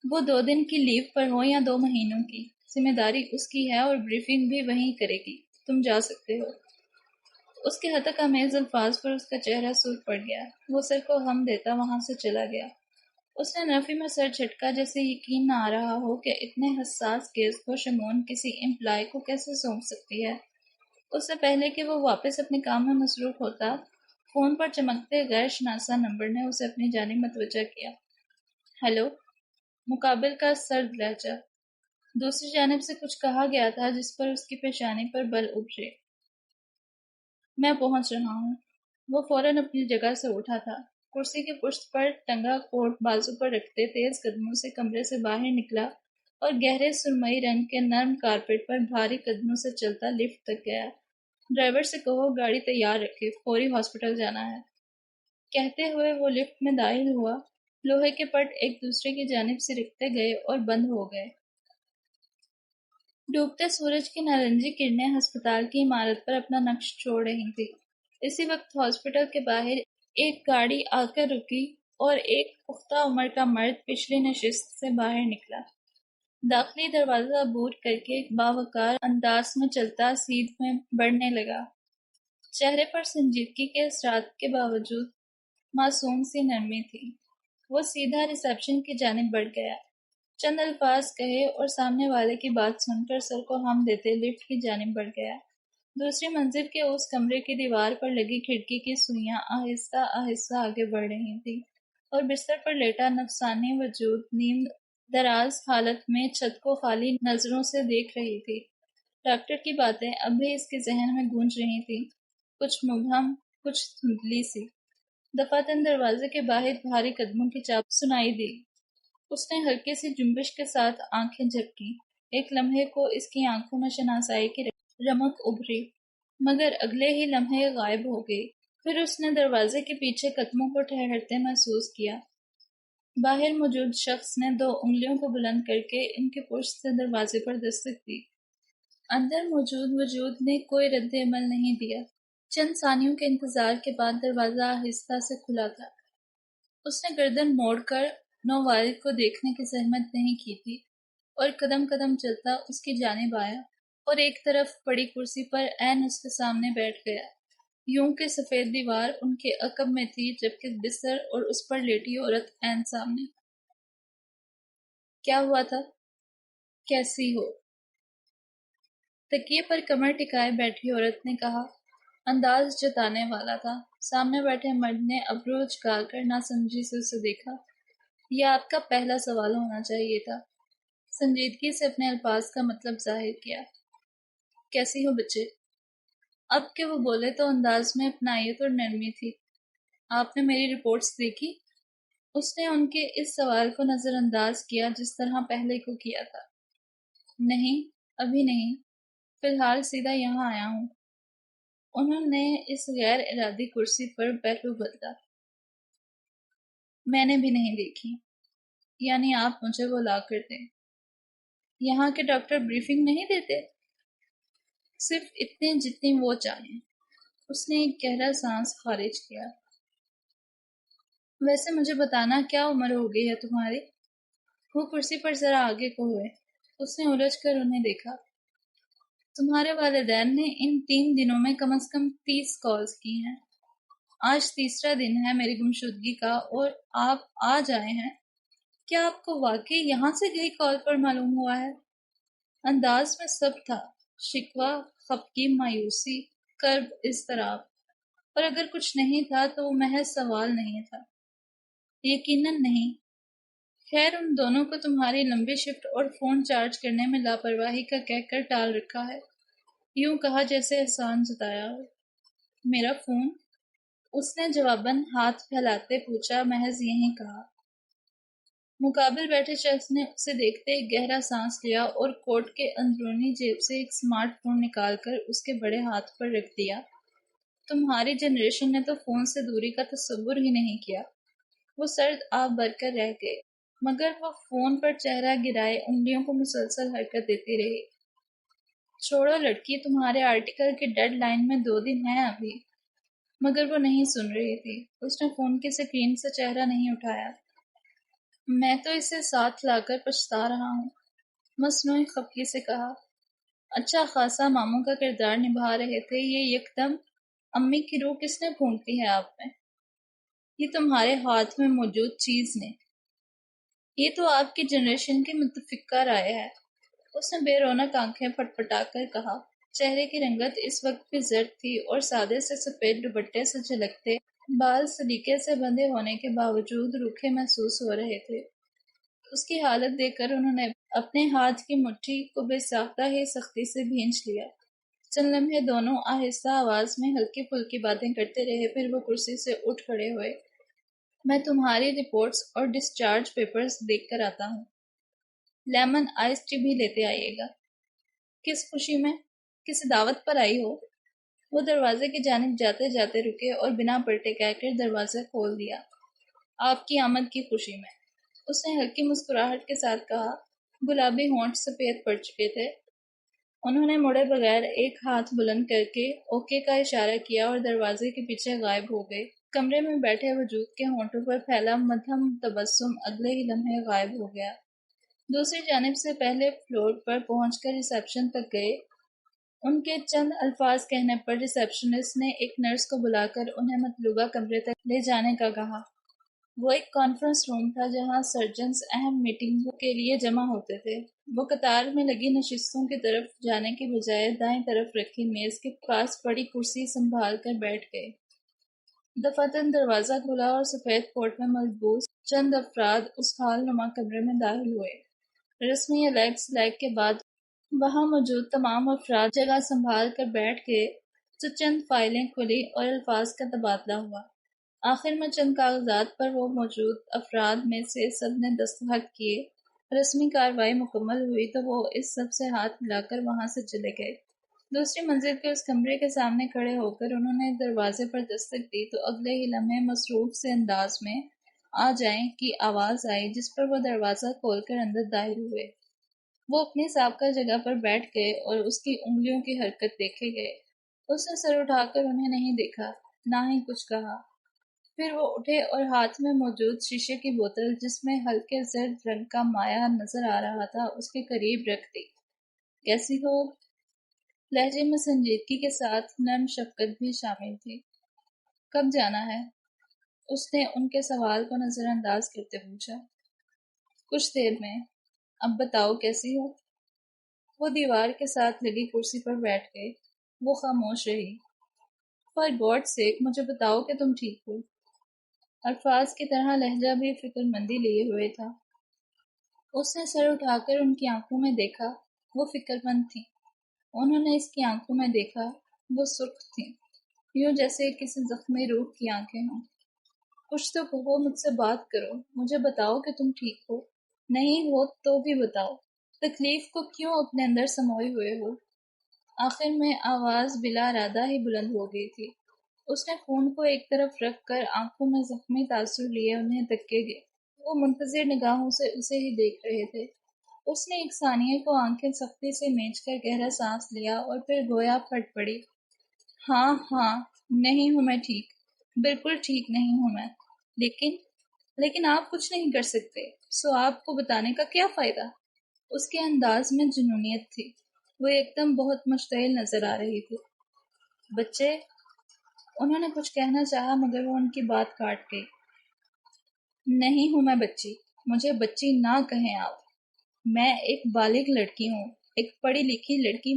وہ 2 دن کی لیو پر ہو یا 2 مہینوں کی، ذمہ داری اس کی ہے اور بریفنگ بھی وہی کرے گی۔ تم جا سکتے ہو۔ اس کے حتک آمیز الفاظ پر اس کا چہرہ سرخ پڑ گیا۔ وہ سر کو ہم دیتا وہاں سے چلا گیا۔ اس نے نفی میں سر جھٹکا، جیسے یقین نہ آ رہا ہو کہ اتنے حساس کیس کو شمون کسی امپلائی کو کیسے سونپ سکتی ہے۔ اس سے پہلے کہ وہ واپس اپنے کام میں مصروف ہوتا، فون پر چمکتے غیر شناسا نمبر نے اسے اپنی جانب متوجہ کیا۔ ہیلو، مقابل کا سرد لہجہ۔ دوسری جانب سے کچھ کہا گیا تھا جس پر اس کی پیشانی پر بل ابھرے۔ میں پہنچ رہا ہوں۔ وہ فوراً اپنی جگہ سے اٹھا تھا۔ کرسی کی پشت پر ٹنگا کوٹ بازو پر رکھتے تیز قدموں سے کمرے سے باہر نکلا اور گہرے سرمئی رنگ کے نرم کارپیٹ پر بھاری قدموں سے چلتا لفٹ تک گیا۔ ڈرائیور سے کہو گاڑی تیار رکھے، فوری ہاسپٹل جانا ہے۔ کہتے ہوئے وہ لفٹ میں داخل ہوا۔ لوہے کے پٹ ایک دوسرے کی جانب سرکتے گئے اور بند ہو گئے۔ ڈوبتے سورج کی نارنجی کرنیں ہسپتال کی عمارت پر اپنا نقش چھوڑ رہی تھی۔ اسی وقت ہاسپٹل کے باہر ایک گاڑی آ کر رکی اور ایک پختہ عمر کا مرد پچھلی نشست سے باہر نکلا۔ داخلی دروازہ عبور کر کے باوقار انداز میں چلتا سیدھ میں بڑھنے لگا۔ چہرے پر سنجیدگی کے اثرات کے باوجود معصوم سی نرمی تھی۔ وہ سیدھا ریسیپشن کی جانب بڑھ گیا، چند الفاظ کہے اور سامنے والے کی بات سن کر سر کو ہم دیتے لفٹ کی جانب بڑھ گیا۔ دوسری منزل کے اس کمرے کی دیوار پر لگی کھڑکی کی سوئیاں آہستہ آہستہ آگے بڑھ رہی تھیں اور بستر پر لیٹا نفسانی وجود نیم دراز حالت میں چھت کو خالی نظروں سے دیکھ رہی تھی۔ ڈاکٹر کی باتیں اب بھی اس کے ذہن میں گونج رہی تھیں، کچھ مبہم، کچھ دھندلی سی۔ دفعتاً دروازے کے باہر بھاری قدموں کی چاپ سنائی دی۔ اس نے ہلکی سی جنبش کے ساتھ آنکھیں جھپکیں۔ ایک لمحے کو اس کی آنکھوں میں شناسائی کی رمق ابھری، مگر اگلے ہی لمحے غائب ہو گئی۔ پھر اس نے دروازے کے پیچھے قدموں کو ٹھہرتے محسوس کیا۔ باہر موجود شخص نے 2 انگلیوں کو بلند کر کے ان کی پشت سے دروازے پر دستک دی۔ اندر موجود وجود نے کوئی رد عمل نہیں دیا۔ چند ثانیوں کے انتظار کے بعد دروازہ آہستہ سے کھلا تھا۔ اس نے گردن موڑ کر نووارد کو دیکھنے کی زحمت نہیں کی تھی اور قدم قدم چلتا اس کی جانب آیا اور ایک طرف پڑی کرسی پر عین اس کے سامنے بیٹھ گیا، یوں کہ سفید دیوار ان کے عقب میں تھی جبکہ بستر اور اس پر لیٹی عورت عین سامنے۔ کیا ہوا تھا؟ کیسی ہو؟ تکیے پر کمر ٹکائے بیٹھی عورت نے کہا۔ انداز جتانے والا تھا۔ سامنے بیٹھے مرد نے ابرو جھکا کر ناسمجھی سے اسے دیکھا۔ یہ آپ کا پہلا سوال ہونا چاہیے تھا۔ سنجیدگی سے اپنے الفاظ کا مطلب ظاہر کیا۔ کیسی ہو بچے؟ اب کہ وہ بولے تو انداز میں اپنائیت اور نرمی تھی۔ آپ نے میری رپورٹس دیکھی؟ اس نے ان کے اس سوال کو نظر انداز کیا جس طرح پہلے کو کیا تھا۔ نہیں، ابھی نہیں، فی الحال سیدھا یہاں آیا ہوں۔ انہوں نے اس غیر ارادی کرسی پر پہلو بدلا۔ میں نے بھی نہیں دیکھی۔ یعنی آپ مجھے وہ لا کر دیں۔ یہاں کے ڈاکٹر بریفنگ نہیں دیتے؟ صرف اتنے جتنی وہ چاہیں۔ اس نے ایک گہرا سانس خارج کیا۔ ویسے مجھے بتانا کیا عمر ہو گئی ہے تمہاری؟ وہ کرسی پر ذرا آگے کو ہوئے۔ اس نے الجھ کر انہیں دیکھا۔ تمہارے والدین نے ان 3 دنوں میں کم از کم 30 کالز کی ہیں۔ آج تیسرا دن ہے میری گمشدگی کا اور آپ آج آئے ہیں۔ کیا آپ کو واقعی یہاں سے گئی کال پر معلوم ہوا ہے؟ انداز میں سب تھا، شکوہ، خفگی، مایوسی، کرب، اضطراب، اور اگر کچھ نہیں تھا تو وہ محض سوال نہیں تھا۔ یقیناً نہیں۔ خیر، ان دونوں کو تمہاری لمبی شفٹ اور فون چارج کرنے میں لاپرواہی کا کہہ کر ٹال رکھا ہے۔ یوں کہا جیسے احسان جتایا ہو۔ میرا فون؟ اس نے جواباً ہاتھ پھیلاتے پوچھا۔ محض یہیں کہا۔ مقابل بیٹھے شخص نے اسے دیکھتے ایک گہرا سانس لیا اور کوٹ کے اندرونی جیب سے ایک سمارٹ فون نکال کر اس کے بڑے ہاتھ پر رکھ دیا۔ تمہاری جنریشن نے تو فون سے دوری کا تصور ہی نہیں کیا۔ وہ سرد آب بھر کر رہ گئے، مگر وہ فون پر چہرہ گرائے انگلیوں کو مسلسل حرکت دیتی رہی۔ چھوڑو لڑکی، تمہارے آرٹیکل کی ڈیڈ لائن میں 2 دن ہیں ابھی۔ مگر وہ نہیں سن رہی تھی۔ اس نے فون کی سکرین سے چہرہ نہیں اٹھایا۔ میں تو اسے ساتھ لا کر پچھتا رہا ہوں، مصنوعی خفگی سے کہا۔ اچھا خاصا ماموں کا کردار نبھا رہے تھے، یہ یکدم امی کی روح کس نے پھونک دی ہے آپ میں؟ یہ تمہارے ہاتھ میں موجود چیز نے۔ یہ تو آپ کی جنریشن کی متفقہ رائے ہے، اس نے بے رونق آنکھیں پٹ پٹا کر کہا۔ چہرے کی رنگت اس وقت بھی زرد تھی اور سادے سے سفید دوپٹے سے جھلکتے بال سلیقے سے بندھے ہونے کے باوجود روکھے محسوس ہو رہے تھے۔ اس کی حالت دیکھ کر انہوں نے اپنے ہاتھ کی مٹھی کو بے ساختہ ہی سختی سے بھینچ لیا۔ چند لمحے دونوں آہستہ آواز میں ہلکی پھلکی باتیں کرتے رہے، پھر وہ کرسی سے اٹھ کھڑے ہوئے۔ میں تمہاری رپورٹس اور ڈسچارج پیپرز دیکھ کر آتا ہوں۔ لیمن آئس ٹی بھی لیتے آئیے گا۔ کس خوشی میں؟ کسی دعوت پر آئی ہو؟ وہ دروازے کی جانب جاتے جاتے رکے اور بنا پلٹے کہہ کر دروازہ کھول دیا۔ آپ کی آمد کی خوشی میں، اس نے ہلکی مسکراہٹ کے ساتھ کہا۔ گلابی ہونٹ سفید پڑ چکے تھے۔ انہوں نے مڑے بغیر ایک ہاتھ بلند کر کے اوکے کا اشارہ کیا اور دروازے کے پیچھے غائب ہو گئے۔ کمرے میں بیٹھے وجود کے ہونٹوں پر پھیلا مدھم تبسم اگلے ہی لمحے غائب ہو گیا۔ دوسری جانب سے پہلے فلور پر پہنچ کر ریسیپشن تک گئے۔ ان کے چند الفاظ کہنے پر ریسیپشنسٹ نے ایک نرس کو بلا کر انہیں مطلوبہ کمرے تک لے جانے کا کہا۔ وہ ایک کانفرنس روم تھا جہاں سرجنز اہم میٹنگوں کے لیے جمع ہوتے تھے۔ وہ قطار میں لگی نشستوں کی طرف جانے کی بجائے دائیں طرف رکھی میز کے پاس پڑی کرسی سنبھال کر بیٹھ گئے۔ دفعتاً دروازہ کھلا اور سفید کوٹ میں ملبوس چند افراد اس ہال نما کمرے میں داخل ہوئے۔ رسمی الیگ کے بعد وہاں موجود تمام افراد جگہ سنبھال کر بیٹھ گئے تو چند فائلیں کھلی اور الفاظ کا تبادلہ ہوا۔ آخر میں چند کاغذات پر وہ موجود افراد میں سے سب نے دستخط کیے۔ رسمی کارروائی مکمل ہوئی تو وہ اس سب سے ہاتھ ملا کر وہاں سے چلے گئے۔ دوسری منزل کے اس کمرے کے سامنے کھڑے ہو کر انہوں نے دروازے پر دستک دی تو اگلے ہی لمحے مصروف سے انداز میں آ جائیں کی آواز آئی، جس پر وہ دروازہ کھول کر اندر داخل ہوئے۔ وہ اپنی سابقہ جگہ پر بیٹھ گئے اور اس کی انگلیوں کی حرکت دیکھے گئے۔ اس نے سر اٹھا کر انہیں نہیں دیکھا، نہ ہی کچھ کہا۔ پھر وہ اٹھے اور ہاتھ میں موجود شیشے کی بوتل، جس میں ہلکے زرد رنگ کا مائع نظر آ رہا تھا، اس کے قریب رکھ دی۔ کیسی ہو؟ لہجے میں سنجیدگی کے ساتھ نرم شفقت بھی شامل تھی۔ کب جانا ہے؟ اس نے ان کے سوال کو نظر انداز کرتے پوچھا۔ کچھ دیر میں۔ اب بتاؤ کیسی ہو؟ وہ دیوار کے ساتھ لگی کرسی پر بیٹھ گئے۔ وہ خاموش رہی۔ فار گاڈ سیک، مجھے بتاؤ کہ تم ٹھیک ہو۔ الفاظ کی طرح لہجہ بھی فکر مندی لیے ہوئے تھا۔ اس نے سر اٹھا کر ان کی آنکھوں میں دیکھا۔ وہ فکر مند تھیں۔ انہوں نے اس کی آنکھوں میں دیکھا۔ وہ سرخ تھیں، یوں جیسے کسی زخمی روح کی آنکھیں ہوں۔ کچھ تو کہو، مجھ سے بات کرو، مجھے بتاؤ کہ تم ٹھیک ہو۔ نہیں ہو تو بھی بتاؤ۔ تکلیف کو کیوں اپنے اندر سموئے ہوئے ہو؟ آخر میں آواز بلا ارادہ ہی بلند ہو گئی تھی۔ اس نے فون کو ایک طرف رکھ کر آنکھوں میں زخمی تاثر لیے انہیں دھکے گئے۔ وہ منتظر نگاہوں سے اسے ہی دیکھ رہے تھے۔ اس نے ایک ثانیے کو آنکھیں سختی سے مینچ کر گہرا سانس لیا اور پھر گویا پھٹ پڑی۔ ہاں ہاں، نہیں ہوں میں ٹھیک، بالکل ٹھیک نہیں ہوں میں، لیکن آپ کچھ نہیں کر سکتے، سو آپ کو بتانے کا کیا فائدہ؟ اس کے انداز میں جنونیت تھی۔ وہ ایک دم بہت مشتعل نظر آ رہی تھی۔ بچے، انہوں نے کچھ کہنا چاہا مگر وہ ان کی بات کاٹ گئی۔ نہیں ہوں میں بچی، مجھے بچی نہ کہیں آپ۔ میں ایک بالغ لڑکی ہوں، ایک پڑھی لکھی لڑکی،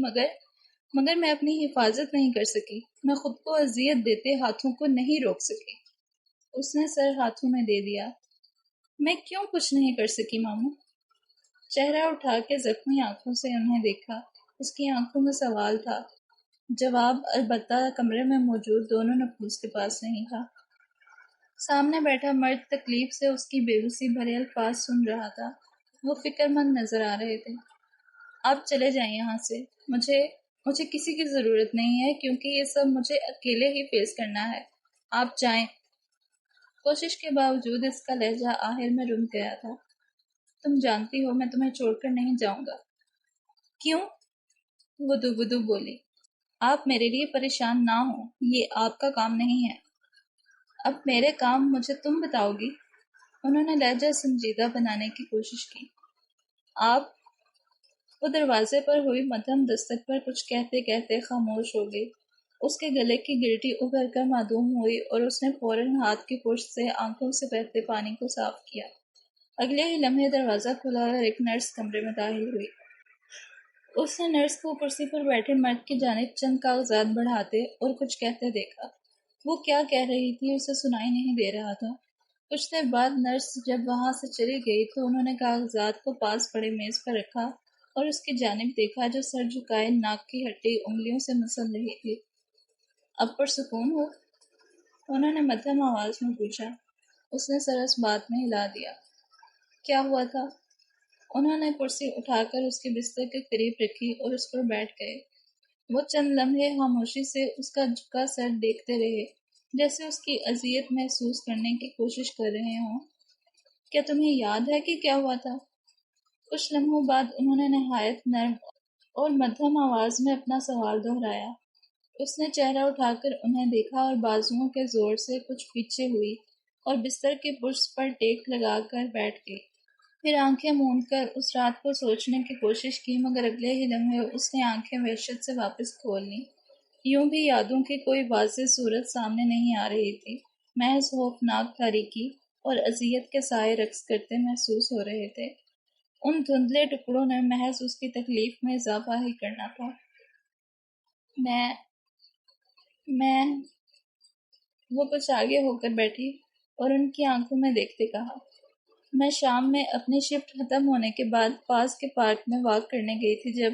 مگر میں اپنی حفاظت نہیں کر سکی، میں خود کو اذیت دیتے ہاتھوں کو نہیں روک سکی۔ اس نے سر ہاتھوں میں دے دیا۔ میں کیوں کچھ نہیں کر سکی ماموں؟ چہرہ اٹھا کے زخمی آنکھوں سے انہیں دیکھا۔ اس کی آنکھوں میں سوال تھا۔ جواب البتہ کمرے میں موجود دونوں نفوس کے پاس نہیں تھا۔ سامنے بیٹھا مرد تکلیف سے اس کی بے بسی بھرے الفاظ سن رہا تھا۔ وہ فکر مند نظر آ رہے تھے۔ آپ چلے جائیں یہاں سے۔ مجھے کسی کی ضرورت نہیں ہے کیونکہ یہ سب مجھے اکیلے ہی فیس کرنا ہے۔ آپ جائیں۔ کوشش کے باوجود اس کا لہجہ آخر میں رک گیا تھا۔ تم جانتی ہو میں تمہیں چھوڑ کر نہیں جاؤں گا۔ کیوں؟ ودو ودو بولی۔ آپ میرے لیے پریشان نہ ہوں، یہ آپ کا کام نہیں ہے۔ اب میرے کام مجھے تم بتاؤ گی؟ انہوں نے لہجہ سنجیدہ بنانے کی کوشش کی۔ آپ وہ دروازے پر ہوئی مدھم دستک پر کچھ کہتے کہتے خاموش ہو گئی۔ اس کے گلے کی گلٹی ابھر کر معدوم ہوئی اور اس نے فوراً ہاتھ کی پشت سے آنکھوں سے بہتے پانی کو صاف کیا۔ اگلے ہی لمحے دروازہ کھلا اور ایک نرس کمرے میں داخل ہوئی۔ اس نے نرس کو کرسی پر بیٹھے مرد کی جانب چند کاغذات بڑھاتے اور کچھ کہتے دیکھا۔ وہ کیا کہہ رہی تھی اسے سنائی نہیں دے رہا تھا۔ کچھ دیر بعد نرس جب وہاں سے چلی گئی تو انہوں نے کاغذات کو پاس پڑے میز پر رکھا اور اس کی جانب دیکھا جو سر جھکائے ناک کی ہڈی انگلیوں سے مسل رہی تھی۔ اب پرسکون ہو؟ انہوں نے مدھم آواز میں پوچھا۔ اس نے سر اس بات میں ہلا دیا۔ کیا ہوا تھا؟ انہوں نے کرسی اٹھا کر اس کے بستر کے قریب رکھی اور اس پر بیٹھ گئے۔ وہ چند لمحے خاموشی سے اس کا جھکا سر دیکھتے رہے، جیسے اس کی اذیت محسوس کرنے کی کوشش کر رہے ہوں۔ کیا تمہیں یاد ہے کہ کیا ہوا تھا؟ کچھ لمحوں بعد انہوں نے نہایت نرم اور مدھم آواز میں اپنا سوال دہرایا۔ اس نے چہرہ اٹھا کر انہیں دیکھا اور بازوؤں کے زور سے کچھ پیچھے ہوئی اور بستر کے پشت پر ٹیک لگا کر بیٹھ گئی۔ پھر آنکھیں موند کر اس رات کو سوچنے کی کوشش کی، مگر اگلے ہی لمحے اس نے آنکھیں وحشت سے واپس کھول لیں۔ یوں بھی یادوں کی کوئی واضح صورت سامنے نہیں آ رہی تھی، محض خوفناک تاریکی اور اذیت کے سائے رقص کرتے محسوس ہو رہے تھے۔ ان دھندلے ٹکڑوں نے محض اس کی تکلیف میں اضافہ ہی کرنا تھا۔ میں وہ کچھ آگے ہو کر بیٹھی اور ان کی آنکھوں میں دیکھتے کہا، میں شام میں اپنی شفٹ ختم ہونے کے بعد پاس کے پارک میں واک کرنے گئی تھی جب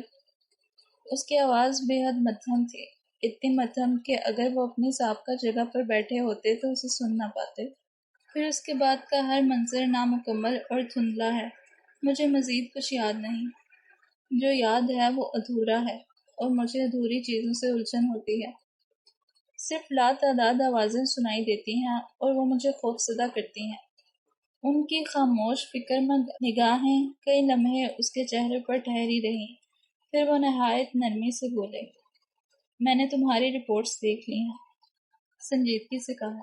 اس کی آواز بے حد مدھم تھی، اتنی مدھم کہ اگر وہ اپنی سابقہ جگہ پر بیٹھے ہوتے تو اسے سن نہ پاتے۔ پھر اس کے بعد کا ہر منظر نامکمل اور دھندلا ہے، مجھے مزید کچھ یاد نہیں۔ جو یاد ہے وہ ادھورا ہے اور مجھے ادھوری چیزوں سے الجھن ہوتی ہے۔ صرف لاتعداد آوازیں سنائی دیتی ہیں اور وہ مجھے خوفزدہ کرتی ہیں۔ ان کی خاموش فکرمند نگاہیں کئی لمحے اس کے چہرے پر ٹھہری رہیں، پھر وہ نہایت نرمی سے بولے، میں نے تمہاری رپورٹس دیکھ لی ہیں۔ سنجیدگی سے کہا،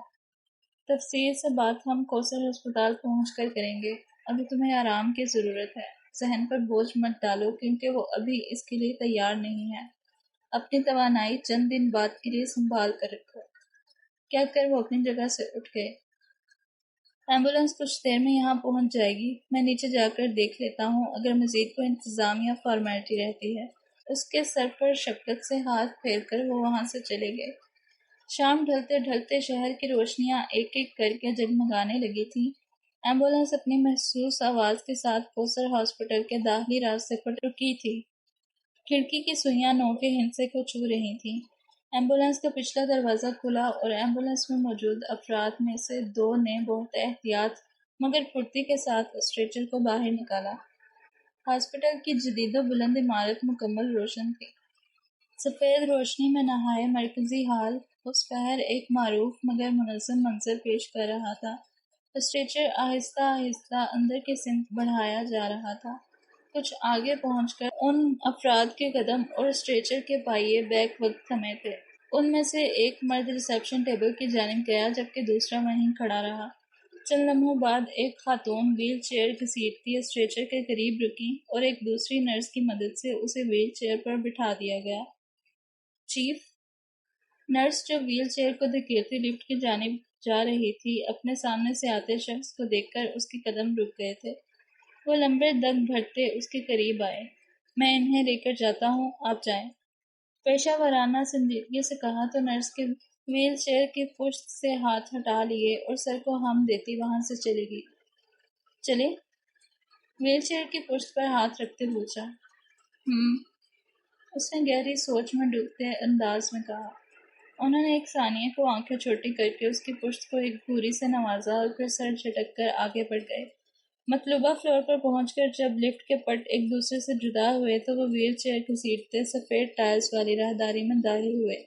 تفصیل سے بات ہم کوثر ہسپتال پہنچ کر کریں گے، ابھی تمہیں آرام کی ضرورت ہے، ذہن پر بوجھ مت ڈالو کیونکہ وہ ابھی اس کے لیے تیار نہیں ہے۔ اپنی توانائی چند دن بعد کے لیے سنبھال کر رکھو۔ کہہ کر وہ اپنی جگہ سے اٹھ گئے۔ ایمبولینس کچھ دیر میں یہاں پہنچ جائے گی، میں نیچے جا کر دیکھ لیتا ہوں اگر مزید کوئی انتظام یا فارمیلٹی رہتی ہے۔ اس کے سر پر شفقت سے ہاتھ پھیر کر وہ وہاں سے چلے گئے۔ شام ڈھلتے ڈھلتے شہر کی روشنیاں ایک ایک کر کے جگمگانے لگی تھیں۔ ایمبولینس اپنی محسوس آواز کے ساتھ کوثر ہاسپٹل کے داخلی راستے پر رکی تھی۔ کھڑکی کی سوئیاں نو کے ہندسے کو چھو رہی تھیں۔ ایمبولینس کا پچھلا دروازہ کھلا اور ایمبولینس میں موجود افراد میں سے دو نے بہت احتیاط مگر پھرتی کے ساتھ اسٹریچر کو باہر نکالا۔ ہاسپٹل کی جدید و بلند عمارت مکمل روشن تھی۔ سفید روشنی میں نہائے مرکزی ہال اس پہر ایک معروف مگر منظم منظر پیش کر رہا تھا۔ اسٹریچر آہستہ آہستہ اندر کی سمت بڑھایا جا رہا تھا۔ کچھ آگے پہنچ کر ان افراد کے قدم اور اسٹریچر کے پائیے بیک وقت تھمے تھے۔ ان میں سے ایک مرد ریسیپشن ٹیبل کی جانب گیا جبکہ دوسرا وہیں کھڑا رہا۔ چند لمحوں بعد ایک خاتون وہیل چیئر گھسیٹتی اسٹریچر کے قریب رکی اور ایک دوسری نرس کی مدد سے اسے وہیل چیئر پر بٹھا دیا گیا۔ چیف، نرس جو وہیل چیئر کو دھکیلتی لفٹ کی جانب جا رہی تھی، اپنے سامنے سے آتے شخص کو دیکھ کر اس کے قدم رک گئے تھے۔ وہ لمبے دم بھرتے اس کے قریب آئے۔ میں انہیں لے کر جاتا ہوں، آپ جائیں۔ پیشہ ورانہ سنجیدگی سے کہا تو نرس کے وہیل چیئر کی پشت سے ہاتھ ہٹا لیے اور سر کو ہم دیتی وہاں سے چلے گی۔ چلے؟ وہیل چیئر کی پشت پر ہاتھ رکھتے پوچھا۔ اس نے گہری سوچ میں ڈوبتے انداز میں کہا۔ انہوں نے ایک ثانیے کو آنکھیں چھوٹی کر کے اس کی پشت کو ایک گھوری سے نوازا اور پھر سر جھٹک کر آگے بڑھ گئے۔ مطلوبہ فلور پر پہنچ کر جب لفٹ کے پٹ ایک دوسرے سے جدا ہوئے تو وہ وہیل چیئر گھسیٹتے سفید ٹائلز والی راہداری میں داخل ہوئے۔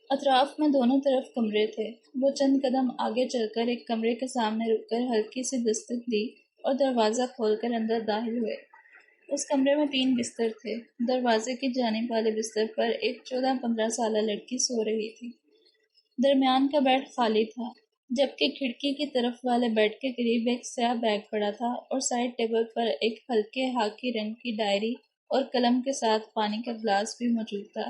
اطراف میں دونوں طرف کمرے تھے۔ وہ چند قدم آگے چل کر ایک کمرے کے سامنے رک کر ہلکی سی دستک دی اور دروازہ کھول کر اندر داخل ہوئے۔ اس کمرے میں 3 بستر تھے۔ دروازے کی جانب والے بستر پر ایک 14-15 سالہ لڑکی سو رہی تھی۔ درمیان کا بیڈ خالی تھا، جبکہ کھڑکی کی طرف والے بیڈ کے قریب ایک سیاہ بیگ پڑا تھا اور سائڈ ٹیبل پر ایک ہلکے خاکی رنگ کی ڈائری اور قلم کے ساتھ پانی کا گلاس بھی موجود تھا۔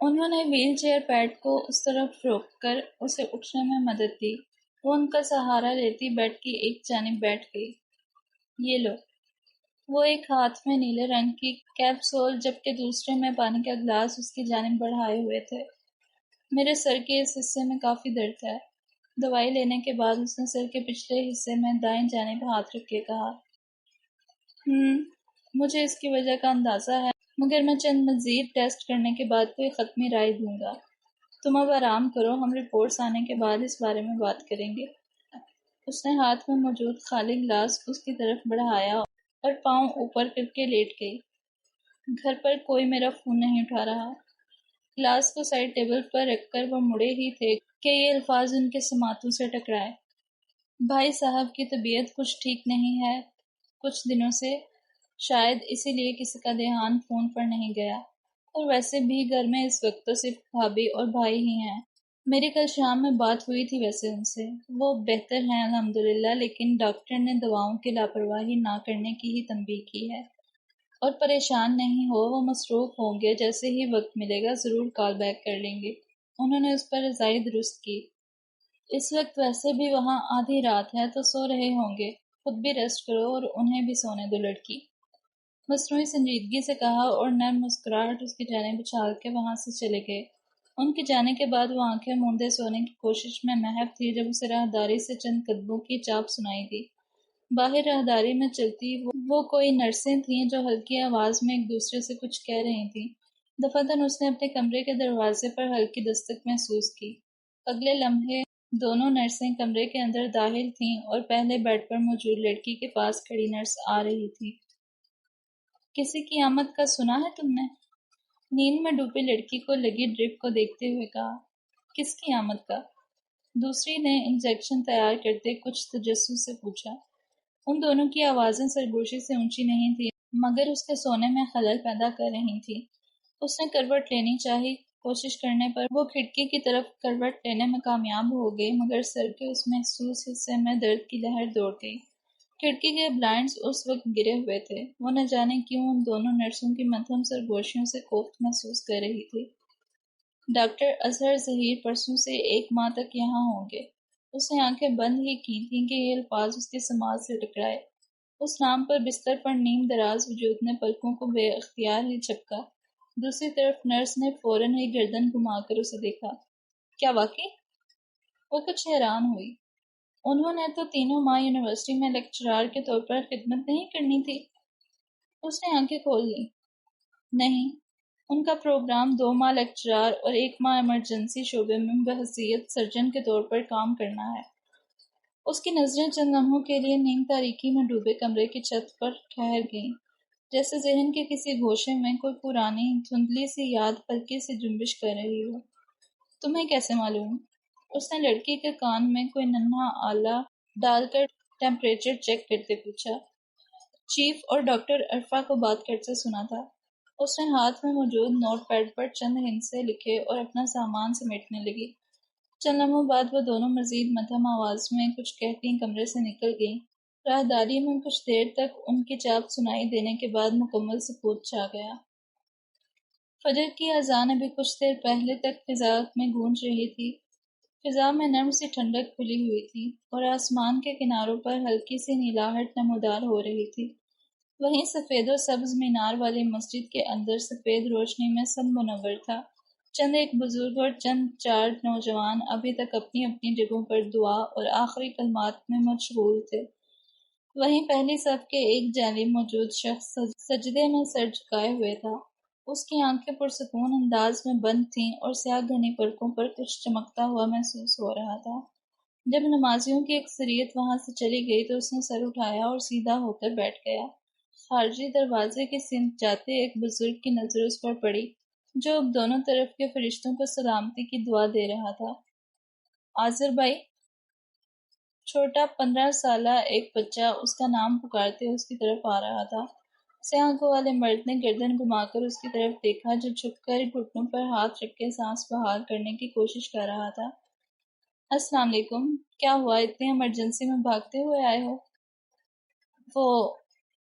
انہوں نے وہیل چیئر پیڈ کو اس طرف روک کر اسے اٹھنے میں مدد دی۔ وہ ان کا سہارا لیتی بیڈ کی ایک جانب بیٹھ گئی۔ یہ لو۔ وہ ایک ہاتھ میں نیلے رنگ کی کیپسول جبکہ دوسرے میں پانی کا گلاس اس کی جانب بڑھائے ہوئے تھے۔ میرے سر کے اس حصے میں کافی درد ہے۔ دوائی لینے کے بعد اس نے سر کے پچھلے حصے میں دائیں جانب ہاتھ رکھ کے کہا۔ مجھے اس کی وجہ کا اندازہ ہے، مگر میں چند مزید ٹیسٹ کرنے کے بعد کوئی حتمی رائے دوں گا۔ تم اب آرام کرو، ہم رپورٹس آنے کے بعد اس بارے میں بات کریں گے۔ اس نے ہاتھ میں موجود خالی گلاس اس کی طرف بڑھایا اور پاؤں اوپر کر کے لیٹ گئی۔ گھر پر کوئی میرا فون نہیں اٹھا رہا۔ گلاس کو سائڈ ٹیبل پر رکھ کر وہ مڑے ہی تھے کہ یہ الفاظ ان کے سماعتوں سے ٹکرائے۔ بھائی صاحب کی طبیعت کچھ ٹھیک نہیں ہے کچھ دنوں سے، شاید اسی لیے کسی کا دھیان فون پر نہیں گیا، اور ویسے بھی گھر میں اس وقت تو صرف بھابھی اور بھائی ہی ہیں۔ میری کل شام میں بات ہوئی تھی ویسے ان سے، وہ بہتر ہیں الحمدللہ، لیکن ڈاکٹر نے دواؤں کی لاپرواہی نہ کرنے کی ہی تنبیہ کی ہے۔ اور پریشان نہیں ہو، وہ مصروف ہوں گے، جیسے ہی وقت ملے گا ضرور کال بیک کر لیں گے۔ انہوں نے اس پر رضائی درست کی۔ اس وقت ویسے بھی وہاں آدھی رات ہے تو سو رہے ہوں گے، خود بھی ریسٹ کرو اور انہیں بھی سونے دو، لڑکی مصنوعی سنجیدگی سے کہا اور نرم مسکراہٹ اس کی جانب اچھال کے وہاں سے چلے گئے۔ ان کے جانے کے بعد وہ آنکھیں موندے سونے کی کوشش میں محو تھی جب اسے راہداری سے چند قدموں کی چاپ سنائی دی۔ باہر راہداری میں چلتی وہ کوئی نرسیں تھیں جو ہلکی آواز میں ایک دوسرے سے کچھ کہہ رہی تھیں۔ دفعتاً اس نے اپنے کمرے کے دروازے پر ہلکی دستک محسوس کی۔ اگلے لمحے دونوں نرسیں کمرے کے اندر داخل تھیں اور پہلے بیڈ پر موجود لڑکی کے پاس کھڑی نرس آ رہی تھی۔ کسی کی آمد کا سنا ہے تم نے؟ نیند میں ڈوبی لڑکی کو لگی ڈرپ کو دیکھتے ہوئے کہا۔ کس کی آمد کا؟ دوسری نے انجیکشن تیار کرتے کچھ تجسس سے پوچھا۔ ان دونوں کی آوازیں سرگوشی سے اونچی نہیں تھیں مگر اس کے سونے میں خلل پیدا کر رہی تھیں۔ اس نے کروٹ لینی چاہی، کوشش کرنے پر وہ کھڑکی کی طرف کروٹ لینے میں کامیاب ہو گئی مگر سر کے اس محسوس حصے میں درد کی لہر دوڑ گئی۔ کھڑکی کے بلائنڈز اس وقت گرے ہوئے تھے۔ وہ نہ جانے کیوں ان دونوں نرسوں کی مدھم سرگوشیوں سے کوفت محسوس کر رہی تھی۔ ڈاکٹر اظہر ظہیر پرسوں سے 1 ماہ تک یہاں ہوں گے۔ اس نے آنکھیں بند ہی کی تھیں کہ یہ الفاظ اس کے سماعت سے ٹکرائے۔ اس نام پر بستر پر نیم دراز وجود نے پلکوں کو بے اختیار ہی جھپکا۔ دوسری طرف نرس نے فوراً ہی گردن گھما کر اسے دیکھا۔ کیا واقعی؟ وہ کچھ حیران ہوئی۔ انہوں نے تو 3 ماہ یونیورسٹی میں لیکچرار کے طور پر خدمت نہیں کرنی تھی؟ اس نے آنکھیں کھول لیں۔ نہیں، ان کا پروگرام 2 ماہ لیکچرار اور 1 ماہ ایمرجنسی شعبے میں بحیثیت سرجن کے طور پر کام کرنا ہے۔ اس کی نظریں چند لمحوں کے لیے نیم تاریکی میں ڈوبے کمرے کی چھت پر ٹھہر گئیں، جیسے ذہن کے کسی گوشے میں کوئی پرانی دھندلی سی یاد ہلکی سی جنبش کر رہی ہو۔ تمہیں کیسے معلوم؟ اس نے لڑکی کے کان میں کوئی ننھا آلہ ڈال کر ٹیمپریچر چیک کرتے پوچھا۔ چیف اور ڈاکٹر عرفہ کو بات کرتے سنا تھا۔ اس نے ہاتھ میں موجود نوٹ پیڈ پر چند ہندسے لکھے اور اپنا سامان سمیٹنے لگی۔ چند لمحوں بعد وہ دونوں مزید مدھم آواز میں کچھ کہتی کمرے سے نکل گئیں۔ راہداری میں کچھ دیر تک ان کی چاپ سنائی دینے کے بعد مکمل سکوت چھا گیا۔ فجر کی اذان ابھی کچھ دیر پہلے تک فضا میں گونج رہی تھی۔ فضا میں نرم سی ٹھنڈک پھولی ہوئی تھی اور آسمان کے کناروں پر ہلکی سی نیلاہٹ نمودار ہو رہی تھی۔ وہیں سفید و سبز مینار والی مسجد کے اندر سفید روشنی میں سب منور تھا۔ چند ایک بزرگ اور چند 4 نوجوان ابھی تک اپنی اپنی جگہوں پر دعا اور آخری کلمات میں مشغول تھے۔ وہیں پہلی صف کے ایک جانب موجود شخص سجدے میں سر جھکائے ہوئے تھا۔ اس کی آنکھیں پرسکون انداز میں بند تھیں اور سیاہ گھنی پلکوں پر کچھ چمکتا ہوا محسوس ہو رہا تھا۔ جب نمازیوں کی اکثریت وہاں سے چلی گئی تو اس نے سر اٹھایا اور سیدھا ہو کر بیٹھ گیا۔ خارجی دروازے کی سمت جاتے ایک بزرگ کی نظر اس پر پڑی جو اب دونوں طرف کے فرشتوں کو سلامتی کی دعا دے رہا تھا۔ آذر بھائی، چھوٹا 15 سالہ ایک بچہ اس کا نام پکارتے اس کی طرف آ رہا تھا۔ سیاہ آنکھوں والے مرد نے گردن گھما کر اس کی طرف دیکھا جو جھک کر گھٹنوں پر ہاتھ رکھ کے سانس بحال کرنے کی کوشش کر رہا تھا۔ السلام علیکم، کیا ہوا؟ اتنی ایمرجنسی میں بھاگتے ہوئے آئے ہو؟ وہ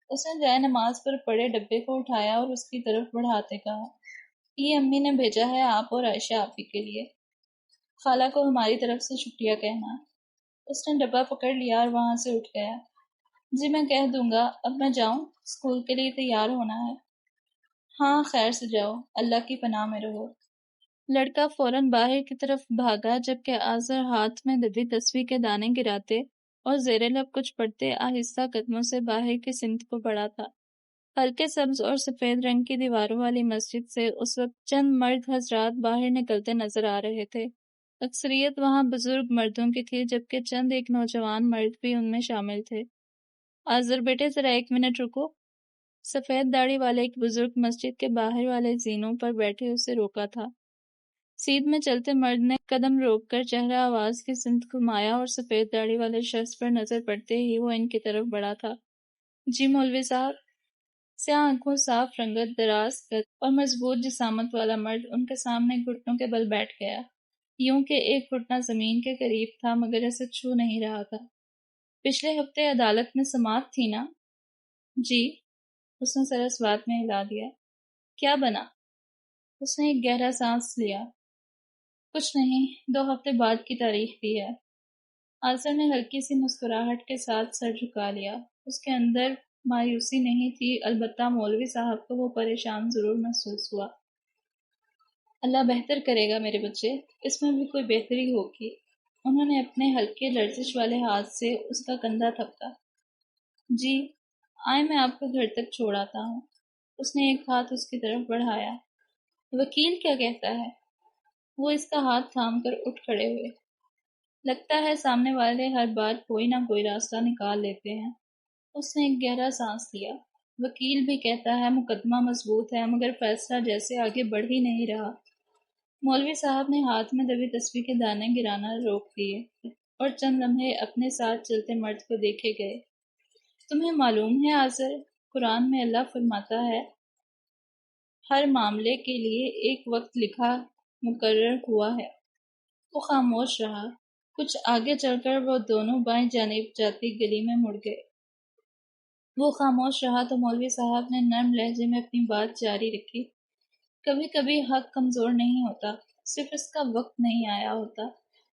اس نے جائے نماز پر پڑے ڈبے کو اٹھایا اور اس کی طرف بڑھاتے کہا، یہ امی نے بھیجا ہے آپ اور عائشہ آپی کے لیے، خالہ کو ہماری طرف سے شکریہ کہنا۔ اس نے ڈبہ پکڑ لیا اور وہاں سے اٹھ گیا۔ جی میں کہہ دوں گا، اب میں جاؤں؟ اسکول کے لیے تیار ہونا ہے۔ ہاں خیر سے جاؤ، اللہ کی پناہ میں رہو۔ لڑکا فوراً باہر کی طرف بھاگا جبکہ آذر ہاتھ میں دبی تسبیح کے دانے گراتے اور زیر لب کچھ پڑھتے آہستہ قدموں سے باہر کی سمت کو بڑھا تھا۔ ہلکے سبز اور سفید رنگ کی دیواروں والی مسجد سے اس وقت چند مرد حضرات باہر نکلتے نظر آ رہے تھے۔ اکثریت وہاں بزرگ مردوں کی تھی جبکہ چند ایک نوجوان مرد بھی ان میں شامل تھے۔ آذر بیٹے ذرا 1 منٹ رکو۔ سفید داڑھی والے ایک بزرگ مسجد کے باہر والے زینوں پر بیٹھے اسے روکا تھا۔ سیدھ میں چلتے مرد نے قدم روک کر چہرہ آواز کی سمت گھمایا اور سفید داڑھی والے شخص پر نظر پڑتے ہی وہ ان کی طرف بڑھا تھا۔ جی مولوی صاحب۔ سیاہ آنکھوں، صاف رنگت، دراز قد اور مضبوط جسامت والا مرد ان کے سامنے گھٹنوں کے بل بیٹھ گیا، یوں کہ ایک گھٹنا زمین کے قریب تھا مگر اسے چھو نہیں رہا تھا۔ پچھلے ہفتے عدالت میں سماعت تھی نا؟ جی، اس نے سر اس بات میں ہلا دیا۔ کیا بنا؟ اس نے ایک گہرا سانس لیا۔ کچھ نہیں، 2 ہفتے بعد کی تاریخ دی ہے۔ آذر نے ہلکی سی مسکراہٹ کے ساتھ سر جھکا لیا۔ اس کے اندر مایوسی نہیں تھی، البتہ مولوی صاحب کو وہ پریشان ضرور محسوس ہوا۔ اللہ بہتر کرے گا میرے بچے، اس میں بھی کوئی بہتری ہوگی۔ انہوں نے اپنے ہلکے لرزش والے ہاتھ سے اس کا کندھا تھپکا۔ جی، آئے میں آپ کو گھر تک چھوڑ آتا ہوں۔ اس نے ایک ہاتھ اس کی طرف بڑھایا۔ وکیل کیا کہتا ہے؟ وہ اس کا ہاتھ تھام کر اٹھ کھڑے ہوئے۔ لگتا ہے سامنے والے ہر بار کوئی نہ کوئی راستہ نکال لیتے ہیں۔ اس نے ایک گہرا سانس لیا۔ وکیل بھی کہتا ہے مقدمہ مضبوط ہے مگر فیصلہ جیسے آگے بڑھ ہی نہیں رہا۔ مولوی صاحب نے ہاتھ میں دبی تسبیح کے دانے گرانا روک دیے اور چند لمحے اپنے ساتھ چلتے مرد کو دیکھے گئے۔ تمہیں معلوم ہے آذر، قرآن میں اللہ فرماتا ہے ہر معاملے کے لیے ایک وقت لکھا مقرر ہوا ہے۔ وہ خاموش رہا۔ کچھ آگے چل کر وہ دونوں بائیں جانب جاتی گلی میں مڑ گئے۔ وہ خاموش رہا تو مولوی صاحب نے نرم لہجے میں اپنی بات جاری رکھی۔ کبھی کبھی حق کمزور نہیں ہوتا، صرف اس کا وقت نہیں آیا ہوتا۔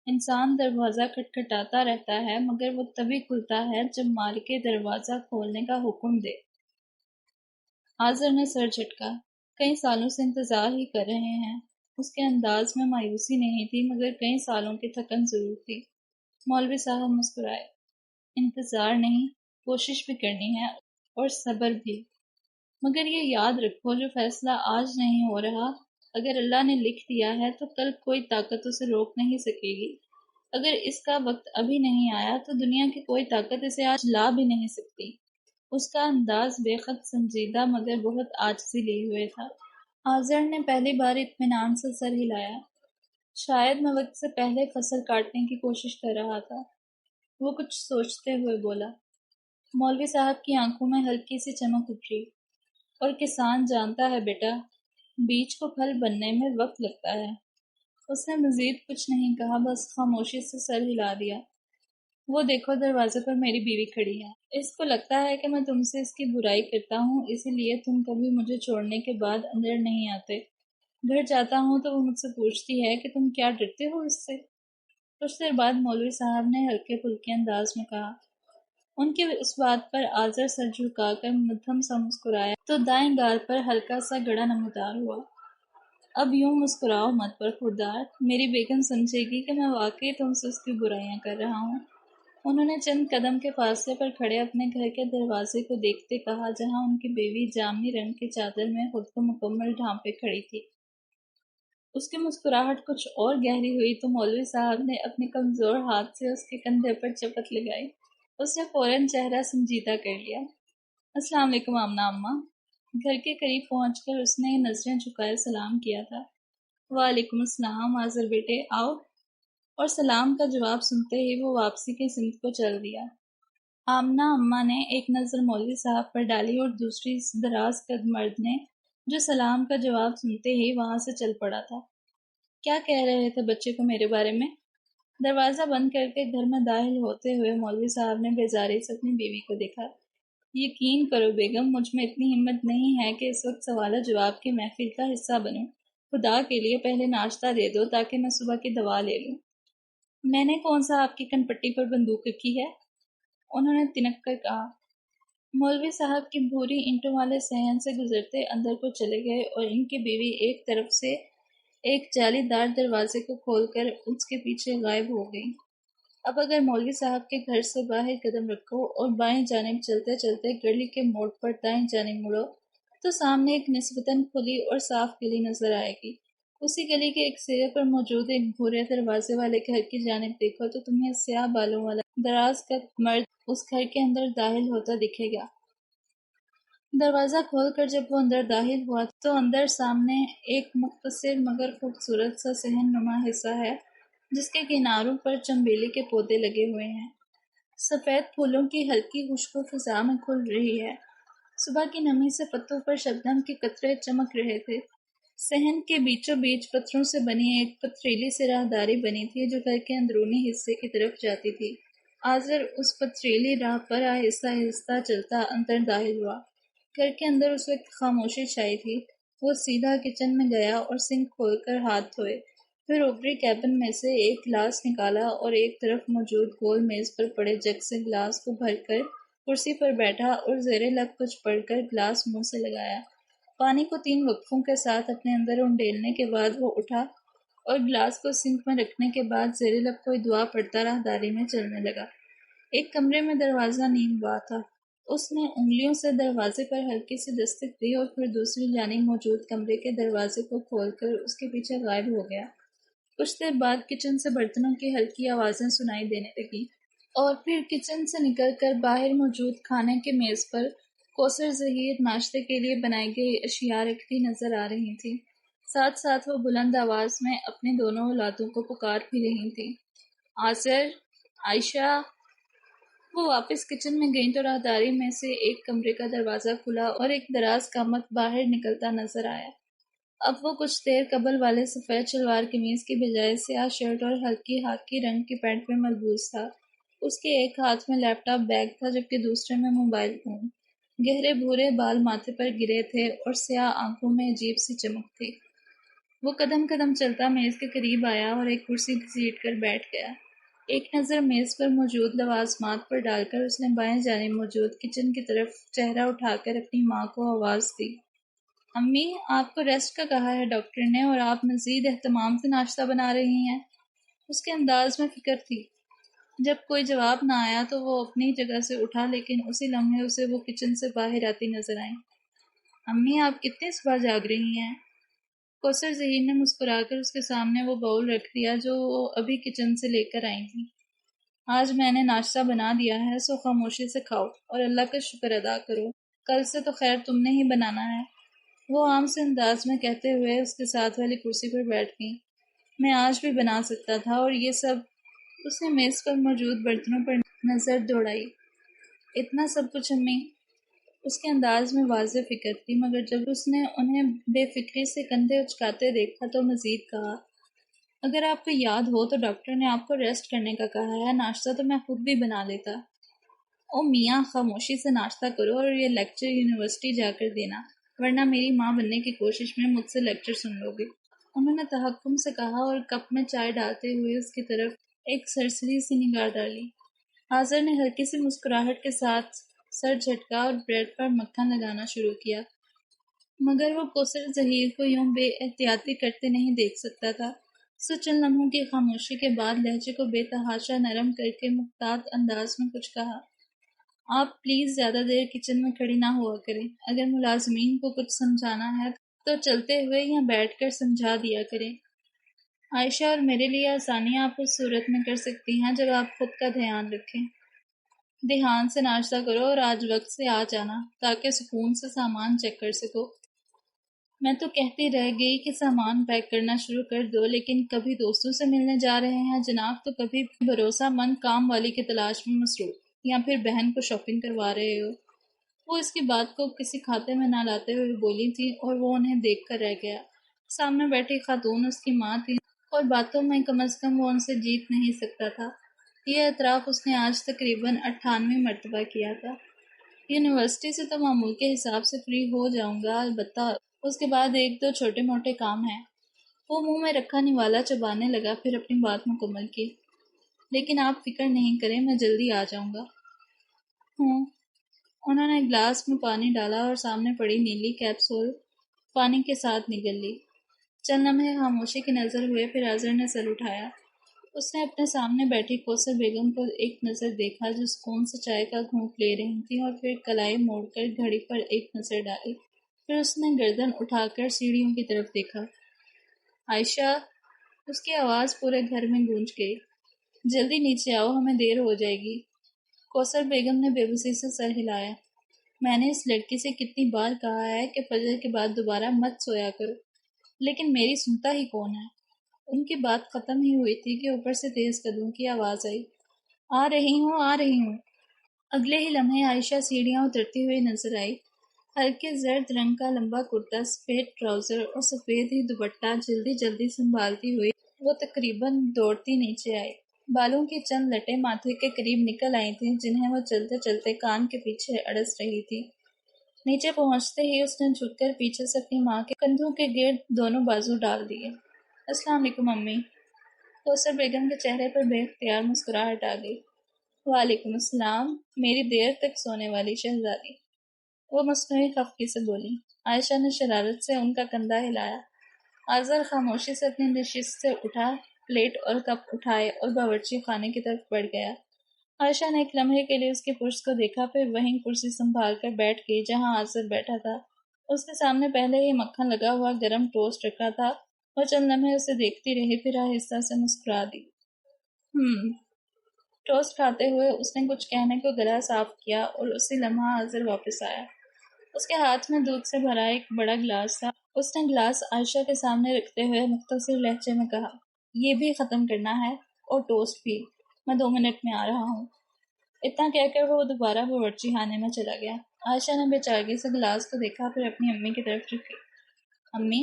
انسان دروازہ کھٹکھٹاتا رہتا ہے مگر وہ تبھی کھلتا ہے جب مالک دروازہ کھولنے کا حکم دے۔ آذر نے سر جھٹکا۔ کئی سالوں سے انتظار ہی کر رہے ہیں۔ اس کے انداز میں مایوسی نہیں تھی مگر کئی سالوں کی تھکن ضرور تھی۔ مولوی صاحب مسکرائے۔ انتظار نہیں، کوشش بھی کرنی ہے اور صبر بھی، مگر یہ یاد رکھو جو فیصلہ آج نہیں ہو رہا، اگر اللہ نے لکھ دیا ہے تو کل کوئی طاقت اسے روک نہیں سکے گی۔ اگر اس کا وقت ابھی نہیں آیا تو دنیا کی کوئی طاقت اسے آج لا بھی نہیں سکتی۔ اس کا انداز بے خود سنجیدہ مگر بہت عاجزی لیے ہوئے تھا۔ آذر نے پہلی بار اطمینان سے سر ہلایا۔ شاید میں وقت سے پہلے فصل کاٹنے کی کوشش کر رہا تھا۔ وہ کچھ سوچتے ہوئے بولا۔ مولوی صاحب کی آنکھوں میں ہلکی سی چمک ابھری۔ اور کسان جانتا ہے بیٹا، بیج کو پھل بننے میں وقت لگتا ہے۔ اس نے مزید کچھ نہیں کہا، بس خاموشی سے سر ہلا دیا۔ وہ دیکھو دروازے پر میری بیوی کھڑی ہے۔ اس کو لگتا ہے کہ میں تم سے اس کی برائی کرتا ہوں، اسی لیے تم کبھی مجھے چھوڑنے کے بعد اندر نہیں آتے۔ گھر جاتا ہوں تو وہ مجھ سے پوچھتی ہے کہ تم کیا ڈرتے ہو اس سے؟ کچھ دیر بعد مولوی صاحب نے ہلکے پھلکے انداز میں کہا۔ ان کی اس بات پر آذر سر جھکا کر مدھم سا مسکرایا تو دائیں گال پر ہلکا سا گڑا نمودار ہوا۔ اب یوں مسکراؤ مت برخوردار، میری بیگم سمجھے گی کہ میں واقعی تم سے اس کی برائیاں کر رہا ہوں۔ انہوں نے چند قدم کے فاصلے پر کھڑے اپنے گھر کے دروازے کو دیکھتے کہا، جہاں ان کی بیوی جامنی رنگ کی چادر میں خود کو مکمل ڈھانپے کھڑی تھی۔ اس کی مسکراہٹ کچھ اور گہری ہوئی تو مولوی صاحب نے اپنے کمزور ہاتھ سے اس کے کندھے پر چپت لگائی۔ اس نے فوراً چہرہ سنجیدہ کر لیا۔ السلام علیکم آمنہ اماں۔ گھر کے قریب پہنچ کر اس نے نظریں جھکائے سلام کیا تھا۔ وعلیکم السلام آذر بیٹے، آؤ۔ اور سلام کا جواب سنتے ہی وہ واپسی کی سمت کو چل دیا۔ آمنہ اماں نے ایک نظر مولوی صاحب پر ڈالی اور دوسری اس دراز قد مرد نے، جو سلام کا جواب سنتے ہی وہاں سے چل پڑا تھا۔ کیا کہہ رہے تھے بچے کو میرے بارے میں؟ دروازہ بند کر کے گھر میں داخل ہوتے ہوئے مولوی صاحب نے بیزاری سے اپنی بیوی کو دیکھا۔ یقین کرو بیگم، مجھ میں اتنی ہمت نہیں ہے کہ اس وقت سوال جواب کی محفل کا حصہ بنوں۔ خدا کے لیے پہلے ناشتہ دے دو تاکہ میں صبح کی دوا لے لوں۔ میں نے کون سا آپ کی کنپٹی پر بندوق رکھی ہے؟ انہوں نے تنک کر کہا۔ مولوی صاحب کی بھوری اینٹوں والے صحن سے گزرتے اندر کو چلے گئے اور ان کی بیوی ایک طرف سے ایک جالی دار دروازے کو کھول کر اس کے پیچھے غائب ہو گئی۔ اب اگر مولوی صاحب کے گھر سے باہر قدم رکھو اور بائیں جانب چلتے چلتے گلی کے موڑ پر دائیں جانب مڑو تو سامنے ایک نسبتاً کھلی اور صاف گلی نظر آئے گی۔ اسی گلی کے ایک سرے پر موجود ایک بھورے دروازے والے گھر کی جانب دیکھو تو تمہیں سیاہ بالوں والا دراز کا مرد اس گھر کے اندر داخل ہوتا دکھے گا۔ دروازہ کھول کر جب وہ اندر داخل ہوا تو اندر سامنے ایک مختصر مگر خوبصورت سا صحن نما حصہ ہے جس کے کناروں پر چنبیلی کے پودے لگے ہوئے ہیں۔ سفید پھولوں کی ہلکی خوشبو فضا میں کھل رہی ہے۔ صبح کی نمی سے پتوں پر شبنم کے قطرے چمک رہے تھے۔ صحن کے بیچوں بیچ پتھروں سے بنی ایک پتھریلی سی راہداری بنی تھی جو گھر کے اندرونی حصے کی طرف جاتی تھی۔ آذر اس پتھریلی راہ پر آہستہ آہستہ چلتا اندر داخل ہوا۔ گھر کے اندر اس وقت خاموشی چھائی تھی۔ وہ سیدھا کچن میں گیا اور سنک کھول کر ہاتھ دھوئے، پھر اوپری کیبن میں سے ایک گلاس نکالا اور ایک طرف موجود گول میز پر پڑے جگ سے گلاس کو بھر کر کرسی پر بیٹھا اور زیر لب کچھ پڑھ کر گلاس منہ سے لگایا۔ پانی کو 3 وقفوں کے ساتھ اپنے اندر انڈیلنے کے بعد وہ اٹھا اور گلاس کو سنک میں رکھنے کے بعد زیر لب کوئی دعا پڑھتا راہداری میں چلنے لگا۔ ایک کمرے میں دروازہ نیم وا تھا۔ اس نے انگلیوں سے دروازے پر ہلکی سی دستک دی اور پھر دوسری جانب موجود کمرے کے دروازے کو کھول کر اس کے پیچھے غائب ہو گیا۔ کچھ دیر بعد کچن سے برتنوں کی ہلکی آوازیں سنائی دینے لگیں اور پھر کچن سے نکل کر باہر موجود کھانے کے میز پر کوثر ظہیر ناشتے کے لیے بنائی گئی اشیاء رکھتی نظر آ رہی تھیں۔ ساتھ ساتھ وہ بلند آواز میں اپنی دونوں اولادوں کو پکار بھی رہی تھیں، آذر، عائشہ۔ وہ واپس کچن میں گئیں تو راہداری میں سے ایک کمرے کا دروازہ کھلا اور ایک دراز کا مرد باہر نکلتا نظر آیا۔ اب وہ کچھ دیر قبل والے سفید شلوار قمیض کی بجائے سیاہ شرٹ اور ہلکی خاکی رنگ کی پینٹ میں ملبوس تھا۔ اس کے ایک ہاتھ میں لیپ ٹاپ بیگ تھا جبکہ دوسرے میں موبائل فون۔ گہرے بھورے بال ماتھے پر گرے تھے اور سیاہ آنکھوں میں عجیب سی چمک تھی۔ وہ قدم قدم چلتا میز کے قریب آیا اور ایک کرسی گھسیٹ کر بیٹھ گیا۔ ایک نظر میز پر موجود لوازمات پر ڈال کر اس نے بائیں جانب موجود کچن کی طرف چہرہ اٹھا کر اپنی ماں کو آواز دی، امی، آپ کو ریسٹ کا کہا ہے ڈاکٹر نے اور آپ مزید اہتمام سے ناشتہ بنا رہی ہیں۔ اس کے انداز میں فکر تھی۔ جب کوئی جواب نہ آیا تو وہ اپنی جگہ سے اٹھا لیکن اسی لمحے اسے وہ کچن سے باہر آتی نظر آئیں۔ امی، آپ کتنی صبح جاگ رہی ہیں؟ کوثر ظہیر نے مسکرا کر اس کے سامنے وہ باؤل رکھ دیا جو وہ ابھی کچن سے لے کر آئی تھی۔ آج میں نے ناشتہ بنا دیا ہے سو خاموشی سے کھاؤ اور اللہ کا شکر ادا کرو، کل سے تو خیر تم نے ہی بنانا ہے۔ وہ عام سے انداز میں کہتے ہوئے اس کے ساتھ والی کرسی پر بیٹھ گئی۔ میں آج بھی بنا سکتا تھا اور یہ سب۔ اس نے میز پر موجود برتنوں پر نظر دوڑائی۔ اتنا سب کچھ امی؟ اس کے انداز میں واضح فکر تھی، مگر جب اس نے انہیں بے فکری سے کندھے اچکاتے دیکھا تو مزید کہا، اگر آپ کو یاد ہو تو ڈاکٹر نے آپ کو ریسٹ کرنے کا کہا ہے، ناشتہ تو میں خود بھی بنا لیتا۔ او میاں، خاموشی سے ناشتہ کرو اور یہ لیکچر یونیورسٹی جا کر دینا، ورنہ میری ماں بننے کی کوشش میں مجھ سے لیکچر سن لو گے۔ انہوں نے تحکم سے کہا اور کپ میں چائے ڈالتے ہوئے اس کی طرف ایک سرسری سی نگاہ ڈالی۔ آذر نے ہلکی سی مسکراہٹ کے ساتھ سر جھٹکا اور بریڈ پر مکھن لگانا شروع کیا، مگر وہ کوثر ظہیر کو یوں بے احتیاطی کرتے نہیں دیکھ سکتا تھا۔ چند لمحوں کی خاموشی کے بعد لہجے کو بے تحاشا نرم کر کے محتاط انداز میں کچھ کہا۔ آپ پلیز زیادہ دیر کچن میں کھڑی نہ ہوا کریں۔ اگر ملازمین کو کچھ سمجھانا ہے تو چلتے ہوئے یا بیٹھ کر سمجھا دیا کریں۔ عائشہ، اور میرے لیے آسانیاں آپ اس صورت میں کر سکتی ہیں جب آپ خود کا دھیان رکھیں۔ دھیان سے ناشتہ کرو اور آج وقت سے آ جانا تاکہ سکون سے سامان چیک کر سکو۔ میں تو کہتی رہ گئی کہ سامان پیک کرنا شروع کر دو، لیکن کبھی دوستوں سے ملنے جا رہے ہیں جناب تو کبھی بھروسہ مند کام والی کی تلاش میں مصروف، یا پھر بہن کو شاپنگ کروا رہے ہو۔ وہ اس کی بات کو کسی کھاتے میں نہ لاتے ہوئے بولی تھی اور وہ انہیں دیکھ کر رہ گیا۔ سامنے بیٹھی خاتون اس کی ماں تھی اور باتوں میں کم از کم وہ ان سے جیت نہیں سکتا تھا۔ یہ اعتراف اس نے آج تقریباً 98 مرتبہ کیا تھا۔ یونیورسٹی سے تو معمول کے حساب سے فری ہو جاؤں گا، البتہ اس کے بعد ایک دو چھوٹے موٹے کام ہیں۔ وہ منہ میں رکھا نوالا چبانے لگا، پھر اپنی بات مکمل کی۔ لیکن آپ فکر نہیں کریں، میں جلدی آ جاؤں گا۔ ہوں۔ انہوں نے گلاس میں پانی ڈالا اور سامنے پڑی نیلی کیپسول پانی کے ساتھ نگل لی۔ چند لمحے خاموشی کی نظر ہوئے، پھر اظہر نے سر اٹھایا۔ اس نے اپنے سامنے بیٹھی کوثر بیگم کو ایک نظر دیکھا جو سکون سے چائے کا گھونٹ لے رہی تھیں، اور پھر کلائی موڑ کر گھڑی پر ایک نظر ڈالی۔ پھر اس نے گردن اٹھا کر سیڑھیوں کی طرف دیکھا۔ عائشہ! اس کی آواز پورے گھر میں گونج گئی۔ جلدی نیچے آؤ، ہمیں دیر ہو جائے گی۔ کوثر بیگم نے بے بسی سے سر ہلایا۔ میں نے اس لڑکی سے کتنی بار کہا ہے کہ فجر کے بعد دوبارہ مت سویا کرو، لیکن میری سنتا ہی کون ہے؟ ان کی بات ختم ہی ہوئی تھی کہ اوپر سے تیز قدموں کی آواز آئی۔ آ رہی ہوں، آ رہی ہوں۔ اگلے ہی لمحے عائشہ سیڑھیاں اترتی ہوئی نظر آئی۔ ہلکے زرد رنگ کا لمبا کرتا، سفید ٹراؤزر اور سفید ہی دوپٹہ جلدی جلدی سنبھالتی ہوئی وہ تقریباً دوڑتی نیچے آئی۔ بالوں کی چند لٹیں ماتھے کے قریب نکل آئی تھیں جنہیں وہ چلتے چلتے کان کے پیچھے اڑس رہی تھی۔ نیچے پہنچتے ہی اس نے جھک کر پیچھے سے اپنی ماں کے کندھوں کے گرد دونوں بازو ڈال دیے۔ السلام علیکم امی۔ کوثر بیگم کے چہرے پر بے اختیار مسکراہٹ آ گئی۔ وعلیکم السلام، میری دیر تک سونے والی شہزادی، وہ مصنوعی خفگی سے بولی۔ عائشہ نے شرارت سے ان کا کندھا ہلایا۔ اظہر خاموشی سے اپنی نشست سے اٹھا، پلیٹ اور کپ اٹھائے اور باورچی خانے کی طرف بڑھ گیا۔ عائشہ نے ایک لمحے کے لیے اس کی پشت کو دیکھا، پھر وہیں کرسی سنبھال کر بیٹھ گئی جہاں اظہر بیٹھا تھا۔ اس کے سامنے پہلے ہی مکھن لگا ہوا گرم ٹوسٹ رکھا تھا۔ وہ چند لمحے اسے دیکھتی رہی، پھر آہستہ سے مسکرا دی۔ ٹوسٹ کھاتے ہوئے اس نے کچھ کہنے کو گلا صاف کیا اور اسی لمحہ اظہر واپس آیا۔ اس کے ہاتھ میں دودھ سے بھرا ایک بڑا گلاس تھا۔ اس نے گلاس عائشہ کے سامنے رکھتے ہوئے مختصر لہجے میں کہا، یہ بھی ختم کرنا ہے اور ٹوسٹ بھی، میں 2 منٹ میں آ رہا ہوں۔ اتنا کہہ کر وہ دوبارہ باورچی خانے میں چلا گیا۔ عائشہ نے بے چارگی سے گلاس کو دیکھا، پھر اپنی امی کی طرف جھکی۔ امی؟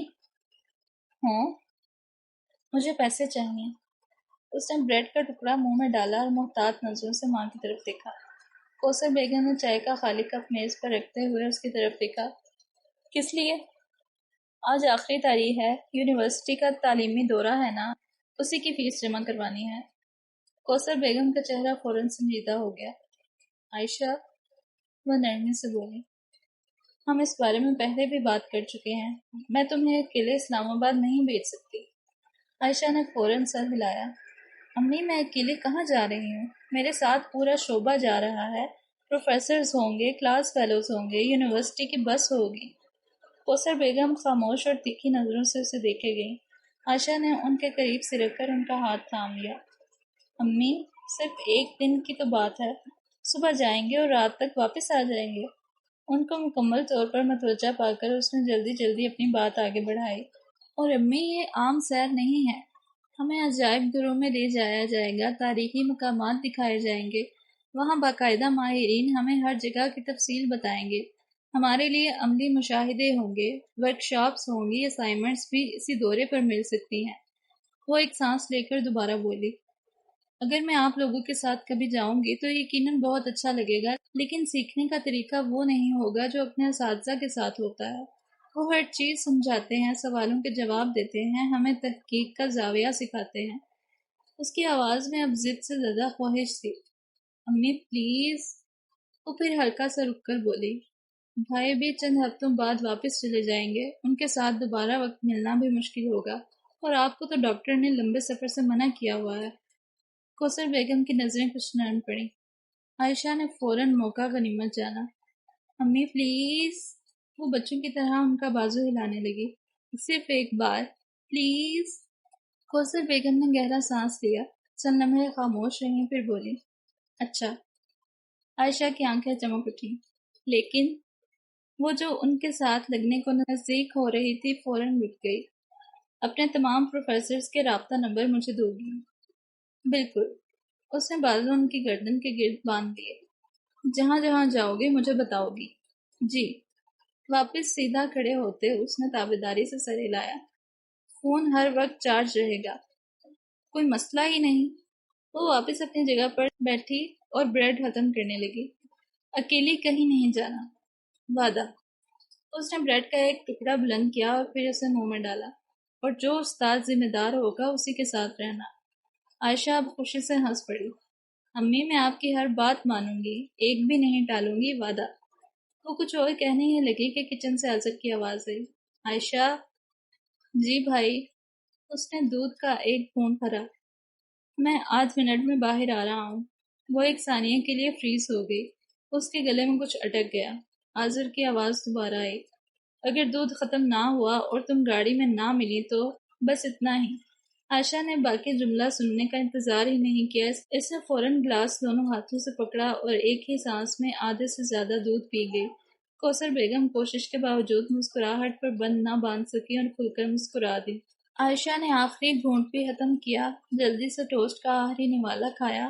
ہوں؟ مجھے پیسے چاہیے۔ اس نے بریڈ کا ٹکڑا منہ میں ڈالا اور محتاط نظروں سے ماں کی طرف دیکھا۔ کوثر بیگم نے چائے کا خالی کپ میز پر رکھتے ہوئے اس کی طرف دیکھا۔ کس لیے؟ آج آخری تاریخ ہے، یونیورسٹی کا تعلیمی دورہ ہے نا، اسی کی فیس جمع کروانی ہے۔ کوثر بیگم کا چہرہ فوراً سنجیدہ ہو گیا۔ عائشہ، وہ نرمی سے بولی، ہم اس بارے میں پہلے بھی بات کر چکے ہیں، میں تمہیں اکیلے اسلام آباد نہیں بھیج سکتی۔ عائشہ نے فوراً سر ہلایا۔ امی، میں اکیلے کہاں جا رہی ہوں؟ میرے ساتھ پورا شعبہ جا رہا ہے، پروفیسرز ہوں گے، کلاس فیلوز ہوں گے، یونیورسٹی کی بس ہوگی۔ کوثر بیگم خاموش اور تیکھی نظروں سے اسے دیکھے گئی۔ عائشہ نے ان کے قریب سرک کر ان کا ہاتھ تھام لیا۔ امی، صرف ایک دن کی تو بات ہے، صبح جائیں گے اور رات تک واپس آ جائیں گے۔ ان کو مکمل طور پر متوجہ پا کر اس نے جلدی جلدی اپنی بات آگے بڑھائی۔ اور امی، یہ عام سیر نہیں ہے، ہمیں عجائب گھروں میں لے جایا جائے گا، تاریخی مقامات دکھائے جائیں گے، وہاں باقاعدہ ماہرین ہمیں ہر جگہ کی تفصیل بتائیں گے، ہمارے لیے عملی مشاہدے ہوں گے، ورکشاپس ہوں گی، اسائنمنٹس بھی اسی دورے پر مل سکتی ہیں۔ وہ ایک سانس لے کر دوبارہ بولی، اگر میں آپ لوگوں کے ساتھ کبھی جاؤں گی تو یقیناً بہت اچھا لگے گا، لیکن سیکھنے کا طریقہ وہ نہیں ہوگا جو اپنے اساتذہ کے ساتھ ہوتا ہے۔ وہ ہر چیز سمجھاتے ہیں، سوالوں کے جواب دیتے ہیں، ہمیں تحقیق کا زاویہ سکھاتے ہیں۔ اس کی آواز میں اب ضد سے زیادہ خواہش تھی۔ امی پلیز۔ وہ پھر ہلکا سا رک کر بولی، بھائی بھی چند ہفتوں بعد واپس چلے جائیں گے، ان کے ساتھ دوبارہ وقت ملنا بھی مشکل ہوگا، اور آپ کو تو ڈاکٹر نے لمبے سفر سے منع کیا ہوا ہے۔ کوثر بیگم کی نظریں کچھ نرم پڑیں۔ عائشہ نے فوراً موقع غنیمت جانا۔ امی پلیز۔ وہ بچوں کی طرح ان کا بازو ہلانے لگی۔ صرف ایک بار پلیز۔ کوثر بیگم نے گہرا سانس لیا، چند لمحے خاموش رہیں، پھر بولی، اچھا۔ عائشہ کی آنکھیں چمک اٹھیں، لیکن وہ جو ان کے ساتھ لگنے کو نزدیک ہو رہی تھی فوراً رک گئی۔ اپنے تمام پروفیسرز کے رابطہ نمبر مجھے دو گی؟ بالکل۔ اس نے بازو ان کی گردن کے گرد باندھ دیے۔ جہاں جہاں جاؤ گے مجھے بتاؤ گی؟ جی۔ واپس سیدھا کھڑے ہوتے اس نے تابعداری سے سر ہلایا۔ فون ہر وقت چارج رہے گا، کوئی مسئلہ ہی نہیں۔ وہ واپس اپنی جگہ پر بیٹھی اور بریڈ ختم کرنے لگی۔ اکیلی کہیں نہیں جانا، وعدہ۔ اس نے بریڈ کا ایک ٹکڑا بلند کیا اور پھر اسے منہ میں ڈالا۔ اور جو استاد ذمہ دار ہوگا اسی کے ساتھ رہنا۔ عائشہ اب خوشی سے ہنس پڑی۔ امی میں آپ کی ہر بات مانوں گی، ایک بھی نہیں ٹالوں گی، وعدہ۔ وہ کچھ اور کہنے ہی لگی کہ کچن سے اظہر کی آواز آئی، عائشہ۔ جی بھائی۔ اس نے دودھ کا ایک گھونٹ بھرا۔ میں آدھ منٹ میں باہر آ رہا ہوں۔ وہ ایک ثانیے کے لیے فریز ہو گئی۔ اس کے گلے میں کچھ اٹک گیا۔ آذر کی آواز دوبارہ آئی، اگر دودھ ختم نہ ہوا اور تم گاڑی میں نہ ملی تو بس اتنا ہی۔ عائشہ نے باقی جملہ سننے کا انتظار ہی نہیں کیا، اس نے فوراً گلاس دونوں ہاتھوں سے پکڑا اور ایک ہی سانس میں آدھے سے زیادہ دودھ پی گئی۔ کوثر بیگم کوشش کے باوجود مسکراہٹ پر بند نہ باندھ سکی اور کھل کر مسکرا دی۔ عائشہ نے آخری گھونٹ بھی ختم کیا، جلدی سے ٹوسٹ کا آخری نوالا کھایا،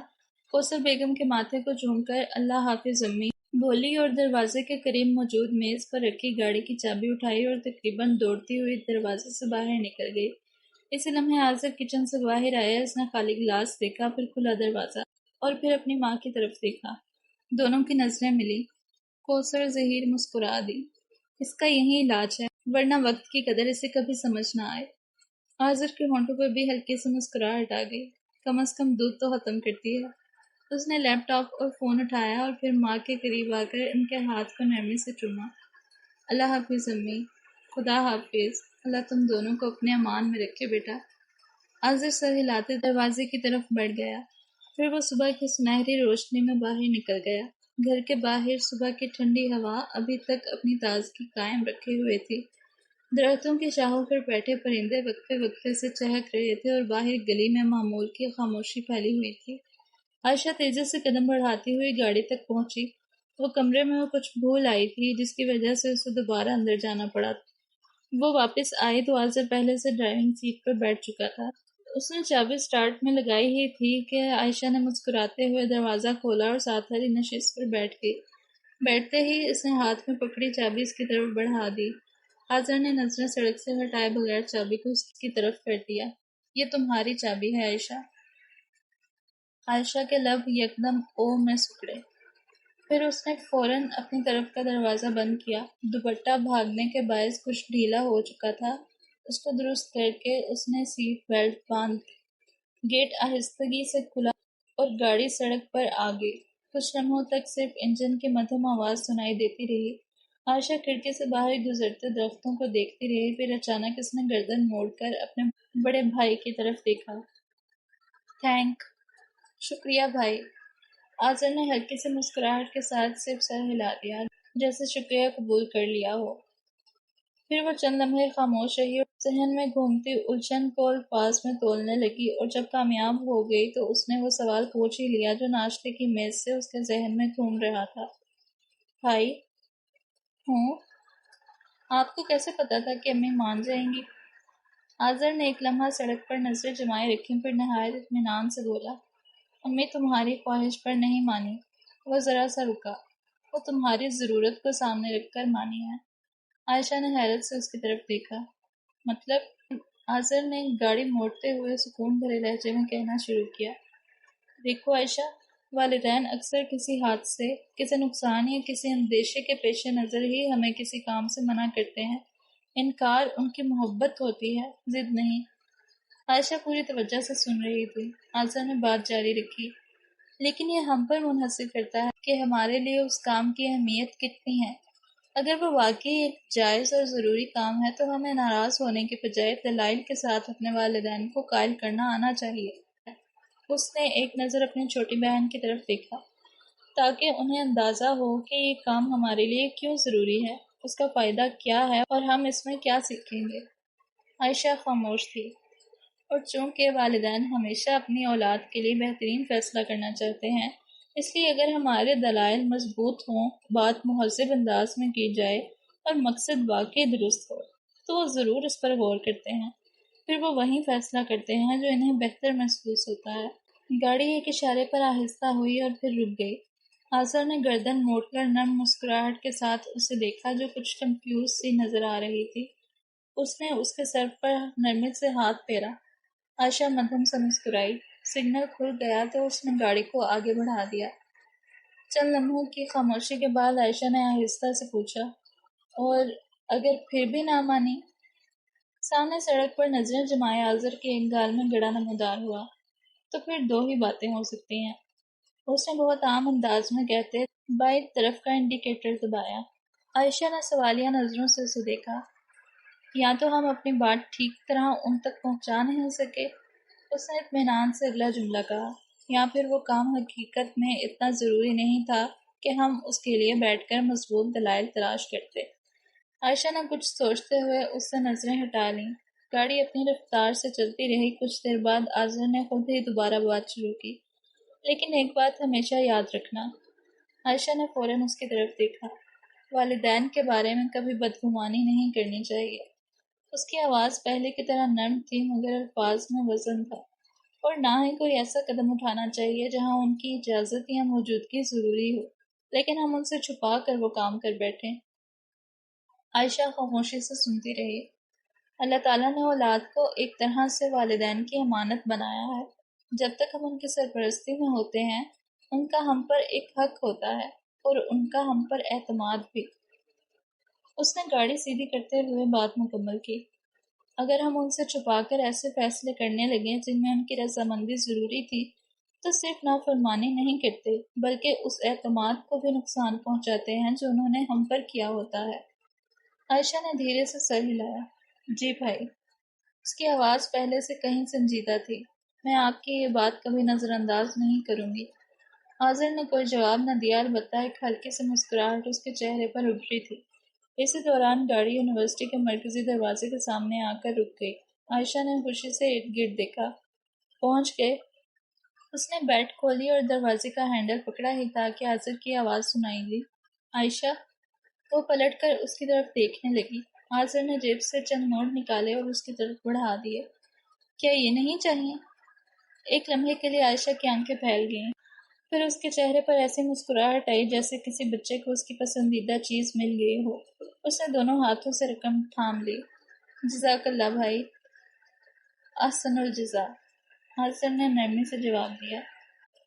کوثر بیگم کے ماتھے کو چوم کر اللہ حافظ امی بولی اور دروازے کے قریب موجود میز پر رکھی گاڑی کی چابی اٹھائی اور تقریباً دوڑتی ہوئی دروازے سے باہر نکل گئی۔ اسی لمحے آذر کچن سے باہر آیا۔ اس نے خالی گلاس دیکھا، پھر کھلا دروازہ اور پھر اپنی ماں کی طرف دیکھا۔ دونوں کی نظریں ملی۔ کوثر ظہیر مسکرا دی۔ اس کا یہی علاج ہے، ورنہ وقت کی قدر اسے کبھی سمجھ نہ آئے۔ آذر کے ہونٹوں پر بھی ہلکی سی مسکراہٹ آ گئی۔ کم از کم دودھ تو ختم کرتی ہے۔ اس نے لیپ ٹاپ اور فون اٹھایا اور پھر ماں کے قریب آ کر ان کے ہاتھ کو نرمی سے چوما۔ اللہ حافظ امی، خدا حافظ، اللہ تم دونوں کو اپنے امان میں رکھے بیٹا۔ آذر سر ہلاتے دروازے کی طرف بڑھ گیا، پھر وہ صبح کی سنہری روشنی میں باہر نکل گیا۔ گھر کے باہر صبح کی ٹھنڈی ہوا ابھی تک اپنی تازگی قائم رکھے ہوئے تھی۔ درختوں کی شاخوں پر بیٹھے پرندے وقفے وقفے سے چہک رہے تھے اور باہر گلی میں معمول کی خاموشی پھیلی ہوئی تھی۔ عائشہ تیزی سے قدم بڑھاتی ہوئی گاڑی تک پہنچی۔ وہ کمرے میں وہ کچھ بھول آئی تھی جس کی وجہ سے اسے دوبارہ اندر جانا پڑا۔ وہ واپس آئی تو آذر پہلے سے ڈرائیونگ سیٹ پر بیٹھ چکا تھا۔ اس نے چابی سٹارٹ میں لگائی ہی تھی کہ عائشہ نے مسکراتے ہوئے دروازہ کھولا اور ساتھ والی نشست پر بیٹھ گئی۔ بیٹھتے ہی اس نے ہاتھ میں پکڑی چابی اس کی طرف بڑھا دی۔ آذر نے نظریں سڑک سے ہٹائے بغیر چابی کو اس کی طرف کر دیا۔ یہ تمہاری چابی ہے عائشہ۔ عائشہ کے لب یکدم او میں سکڑے۔ پھر اس نے فوراً اپنی طرف کا دروازہ بند کیا۔ دوپٹہ بھاگنے کے باعث کچھ ڈھیلا ہو چکا تھا۔ اس کو درست کر کے اس نے سیٹ بیلٹ باندھ دی۔ گیٹ آہستگی سے کھلا اور گاڑی سڑک پر آ گئی۔ کچھ لمحوں تک صرف انجن کی مدھم آواز سنائی دیتی رہی۔ عائشہ کھڑکی سے باہر گزرتے درختوں کو دیکھتی رہی، پھر اچانک اس نے گردن موڑ کر اپنے بڑے بھائی کی طرف دیکھا۔ شکریہ بھائی۔ آذر نے ہلکی سی مسکراہٹ کے ساتھ صرف سر ہلا دیا، جیسے شکریہ قبول کر لیا ہو۔ پھر وہ چند لمحے خاموش رہی اور ذہن میں گھومتی الجھن کو الفاظ میں تولنے لگی، اور جب کامیاب ہو گئی تو اس نے وہ سوال پوچھ ہی لیا جو ناشتے کی میز سے اس کے ذہن میں گھوم رہا تھا۔ بھائی ہوں؟ آپ کو کیسے پتا تھا کہ امی مان جائیں گی؟ آذر نے ایک لمحہ سڑک پر نظریں جمائے رکھیں، پھر نہایت اطمینان سے بولا، امی تمہاری خواہش پر نہیں مانی، وہ ذرا سا رکا، وہ تمہاری ضرورت کو سامنے رکھ کر مانی ہے۔ عائشہ نے حیرت سے اس کی طرف دیکھا۔ مطلب؟ آذر نے گاڑی موڑتے ہوئے سکون بھرے لہجے میں کہنا شروع کیا، دیکھو عائشہ، والدین اکثر کسی حادثے، کسی نقصان یا کسی اندیشے کے پیش نظر ہی ہمیں کسی کام سے منع کرتے ہیں۔ انکار ان کی محبت ہوتی ہے، ضد نہیں۔ عائشہ پوری توجہ سے سن رہی تھی۔ آذر نے بات جاری رکھی، لیکن یہ ہم پر منحصر کرتا ہے کہ ہمارے لیے اس کام کی اہمیت کتنی ہے۔ اگر وہ واقعی ایک جائز اور ضروری کام ہے تو ہمیں ناراض ہونے کے بجائے دلائل کے ساتھ اپنے والدین کو قائل کرنا آنا چاہیے۔ اس نے ایک نظر اپنی چھوٹی بہن کی طرف دیکھا تاکہ انہیں اندازہ ہو کہ یہ کام ہمارے لیے کیوں ضروری ہے، اس کا فائدہ کیا ہے اور ہم اس میں کیا سیکھیں گے۔ عائشہ خاموش تھی، اور چونکہ والدین ہمیشہ اپنی اولاد کے لیے بہترین فیصلہ کرنا چاہتے ہیں، اس لیے اگر ہمارے دلائل مضبوط ہوں، بات مہذب انداز میں کی جائے اور مقصد واقعی درست ہو، تو وہ ضرور اس پر غور کرتے ہیں۔ پھر وہ وہی فیصلہ کرتے ہیں جو انہیں بہتر محسوس ہوتا ہے۔ گاڑی ایک اشارے پر آہستہ ہوئی اور پھر رک گئی۔ آذر نے گردن موڑ کر نرم مسکراہٹ کے ساتھ اسے دیکھا جو کچھ کنفیوز سی نظر آ رہی تھی۔ اس نے اس کے سر پر نرمی سے ہاتھ پھیرا۔ عائشہ مدھم سے مسکرائی۔ سگنل کھل گیا تو اس نے گاڑی کو آگے بڑھا دیا۔ چند لمحوں کی خاموشی کے بعد عائشہ نے آہستہ سے پوچھا، اور اگر پھر بھی نہ مانی؟ سامنے سڑک پر نظریں جمائے آذر کے ایک گال میں گڑا نمودار ہوا۔ تو پھر دو ہی باتیں ہو سکتی ہیں، اس نے بہت عام انداز میں کہتے بائیں طرف کا انڈیکیٹر دبایا۔ عائشہ نے سوالیہ نظروں سے اسے دیکھا۔ یا تو ہم اپنی بات ٹھیک طرح ان تک پہنچا نہیں سکے، اس نے اطمینان سے اگلا جملہ کہا، یا پھر وہ کام حقیقت میں اتنا ضروری نہیں تھا کہ ہم اس کے لیے بیٹھ کر مضبوط دلائل تلاش کرتے۔ عائشہ نے کچھ سوچتے ہوئے اس سے نظریں ہٹا لیں۔ گاڑی اپنی رفتار سے چلتی رہی۔ کچھ دیر بعد آذر نے خود ہی دوبارہ بات شروع کی، لیکن ایک بات ہمیشہ یاد رکھنا۔ عائشہ نے فوراً اس کی طرف دیکھا۔ والدین کے بارے میں کبھی بدگمانی نہیں کرنی چاہیے۔ اس کی آواز پہلے کی طرح نرم تھی مگر الفاظ میں وزن تھا، اور نہ ہی کوئی ایسا قدم اٹھانا چاہیے جہاں ان کی اجازت یا موجودگی ضروری ہو، لیکن ہم ان سے چھپا کر وہ کام کر بیٹھیں۔ عائشہ خاموشی سے سنتی رہی۔ اللہ تعالیٰ نے اولاد کو ایک طرح سے والدین کی امانت بنایا ہے۔ جب تک ہم ان کی سرپرستی میں ہوتے ہیں، ان کا ہم پر ایک حق ہوتا ہے، اور ان کا ہم پر اعتماد بھی۔ اس نے گاڑی سیدھی کرتے ہوئے بات مکمل کی۔ اگر ہم ان سے چھپا کر ایسے فیصلے کرنے لگیں جن میں ان کی رضامندی ضروری تھی، تو صرف نافرمانی نہیں کرتے بلکہ اس اعتماد کو بھی نقصان پہنچاتے ہیں جو انہوں نے ہم پر کیا ہوتا ہے۔ عائشہ نے دھیرے سے سر ہلایا۔ جی بھائی۔ اس کی آواز پہلے سے کہیں سنجیدہ تھی۔ میں آپ کی یہ بات کبھی نظر انداز نہیں کروں گی۔ آذر نے کوئی جواب نہ دیا، البتہ ایک ہلکی سی مسکراہٹ اس کے چہرے پر ابھری تھی۔ اسی دوران گاڑی یونیورسٹی کے مرکزی دروازے کے سامنے آ کر رک گئی۔ عائشہ نے خوشی سے ارد گرد دیکھا۔ پہنچ گئے؟ اس نے بیلٹ کھولی اور دروازے کا ہینڈل پکڑا ہی تھا کہ آذر کی آواز سنائی دی، عائشہ۔ وہ پلٹ کر اس کی طرف دیکھنے لگی۔ آذر نے جیب سے چند نوٹ نکالے اور اس کی طرف بڑھا دیے۔ کیا یہ نہیں چاہیے؟ ایک لمحے کے لیے عائشہ کی آنکھیں پھیل گئیں، پھر اس کے چہرے پر ایسی مسکراہٹ آئی جیسے کسی بچے کو اس کی پسندیدہ چیز مل گئی ہو۔ اس نے دونوں ہاتھوں سے رقم تھام لی۔ جزاک اللہ بھائی، احسن الجزا، آذر نے نرمی سے جواب دیا۔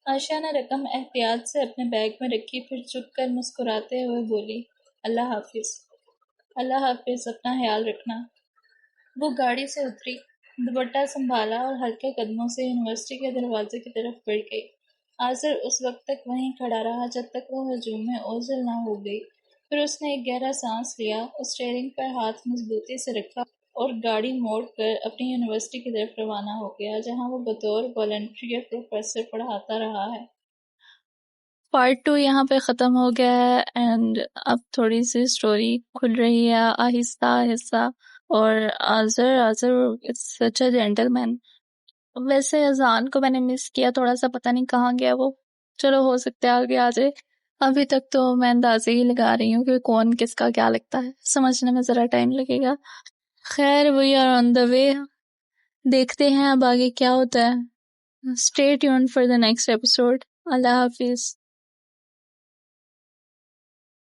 عائشہ نے رقم احتیاط سے اپنے بیگ میں رکھی، پھر چپ کر مسکراتے ہوئے بولی، اللہ حافظ۔ اللہ حافظ، اپنا خیال رکھنا۔ وہ گاڑی سے اتری، دوپٹہ سنبھالا اور ہلکے قدموں سے یونیورسٹی کے دروازے کی طرف بڑھ گئی۔ آذر اس وقت تک وہیں کھڑا رہا جب تک وہ ہجوم میں اوجھل نہ ہو گئی۔ پھر اس نے ایک گہرا سانس لیا، اسٹیئرنگ پر ہاتھ مضبوطی سے رکھا اور گاڑی موڑ کر اپنی یونیورسٹی کی طرف روانہ ہو گیا، جہاں وہ بطور والنٹیئر پروفیسر پڑھاتا رہا ہے۔ پارٹ 2 یہاں پہ ختم ہو گیا ہے، اینڈ اب تھوڑی سی سٹوری کھل رہی ہے آہستہ آہستہ۔ اور آذر سچ اے جینٹل مین۔ ویسے اذان کو میں نے مس کیا تھوڑا سا، پتہ نہیں کہاں گیا وہ، چلو ہو سکتا ہے آگے آ جائے۔ ابھی تک تو میں اندازے ہی لگا رہی ہوں کہ کون کس کا کیا لگتا ہے، سمجھنے میں ذرا ٹائم لگے گا۔ خیر، وی آر آن دا وے، دیکھتے ہیں اب آگے کیا ہوتا ہے۔ Stay tuned for the next episode. اللہ حافظ۔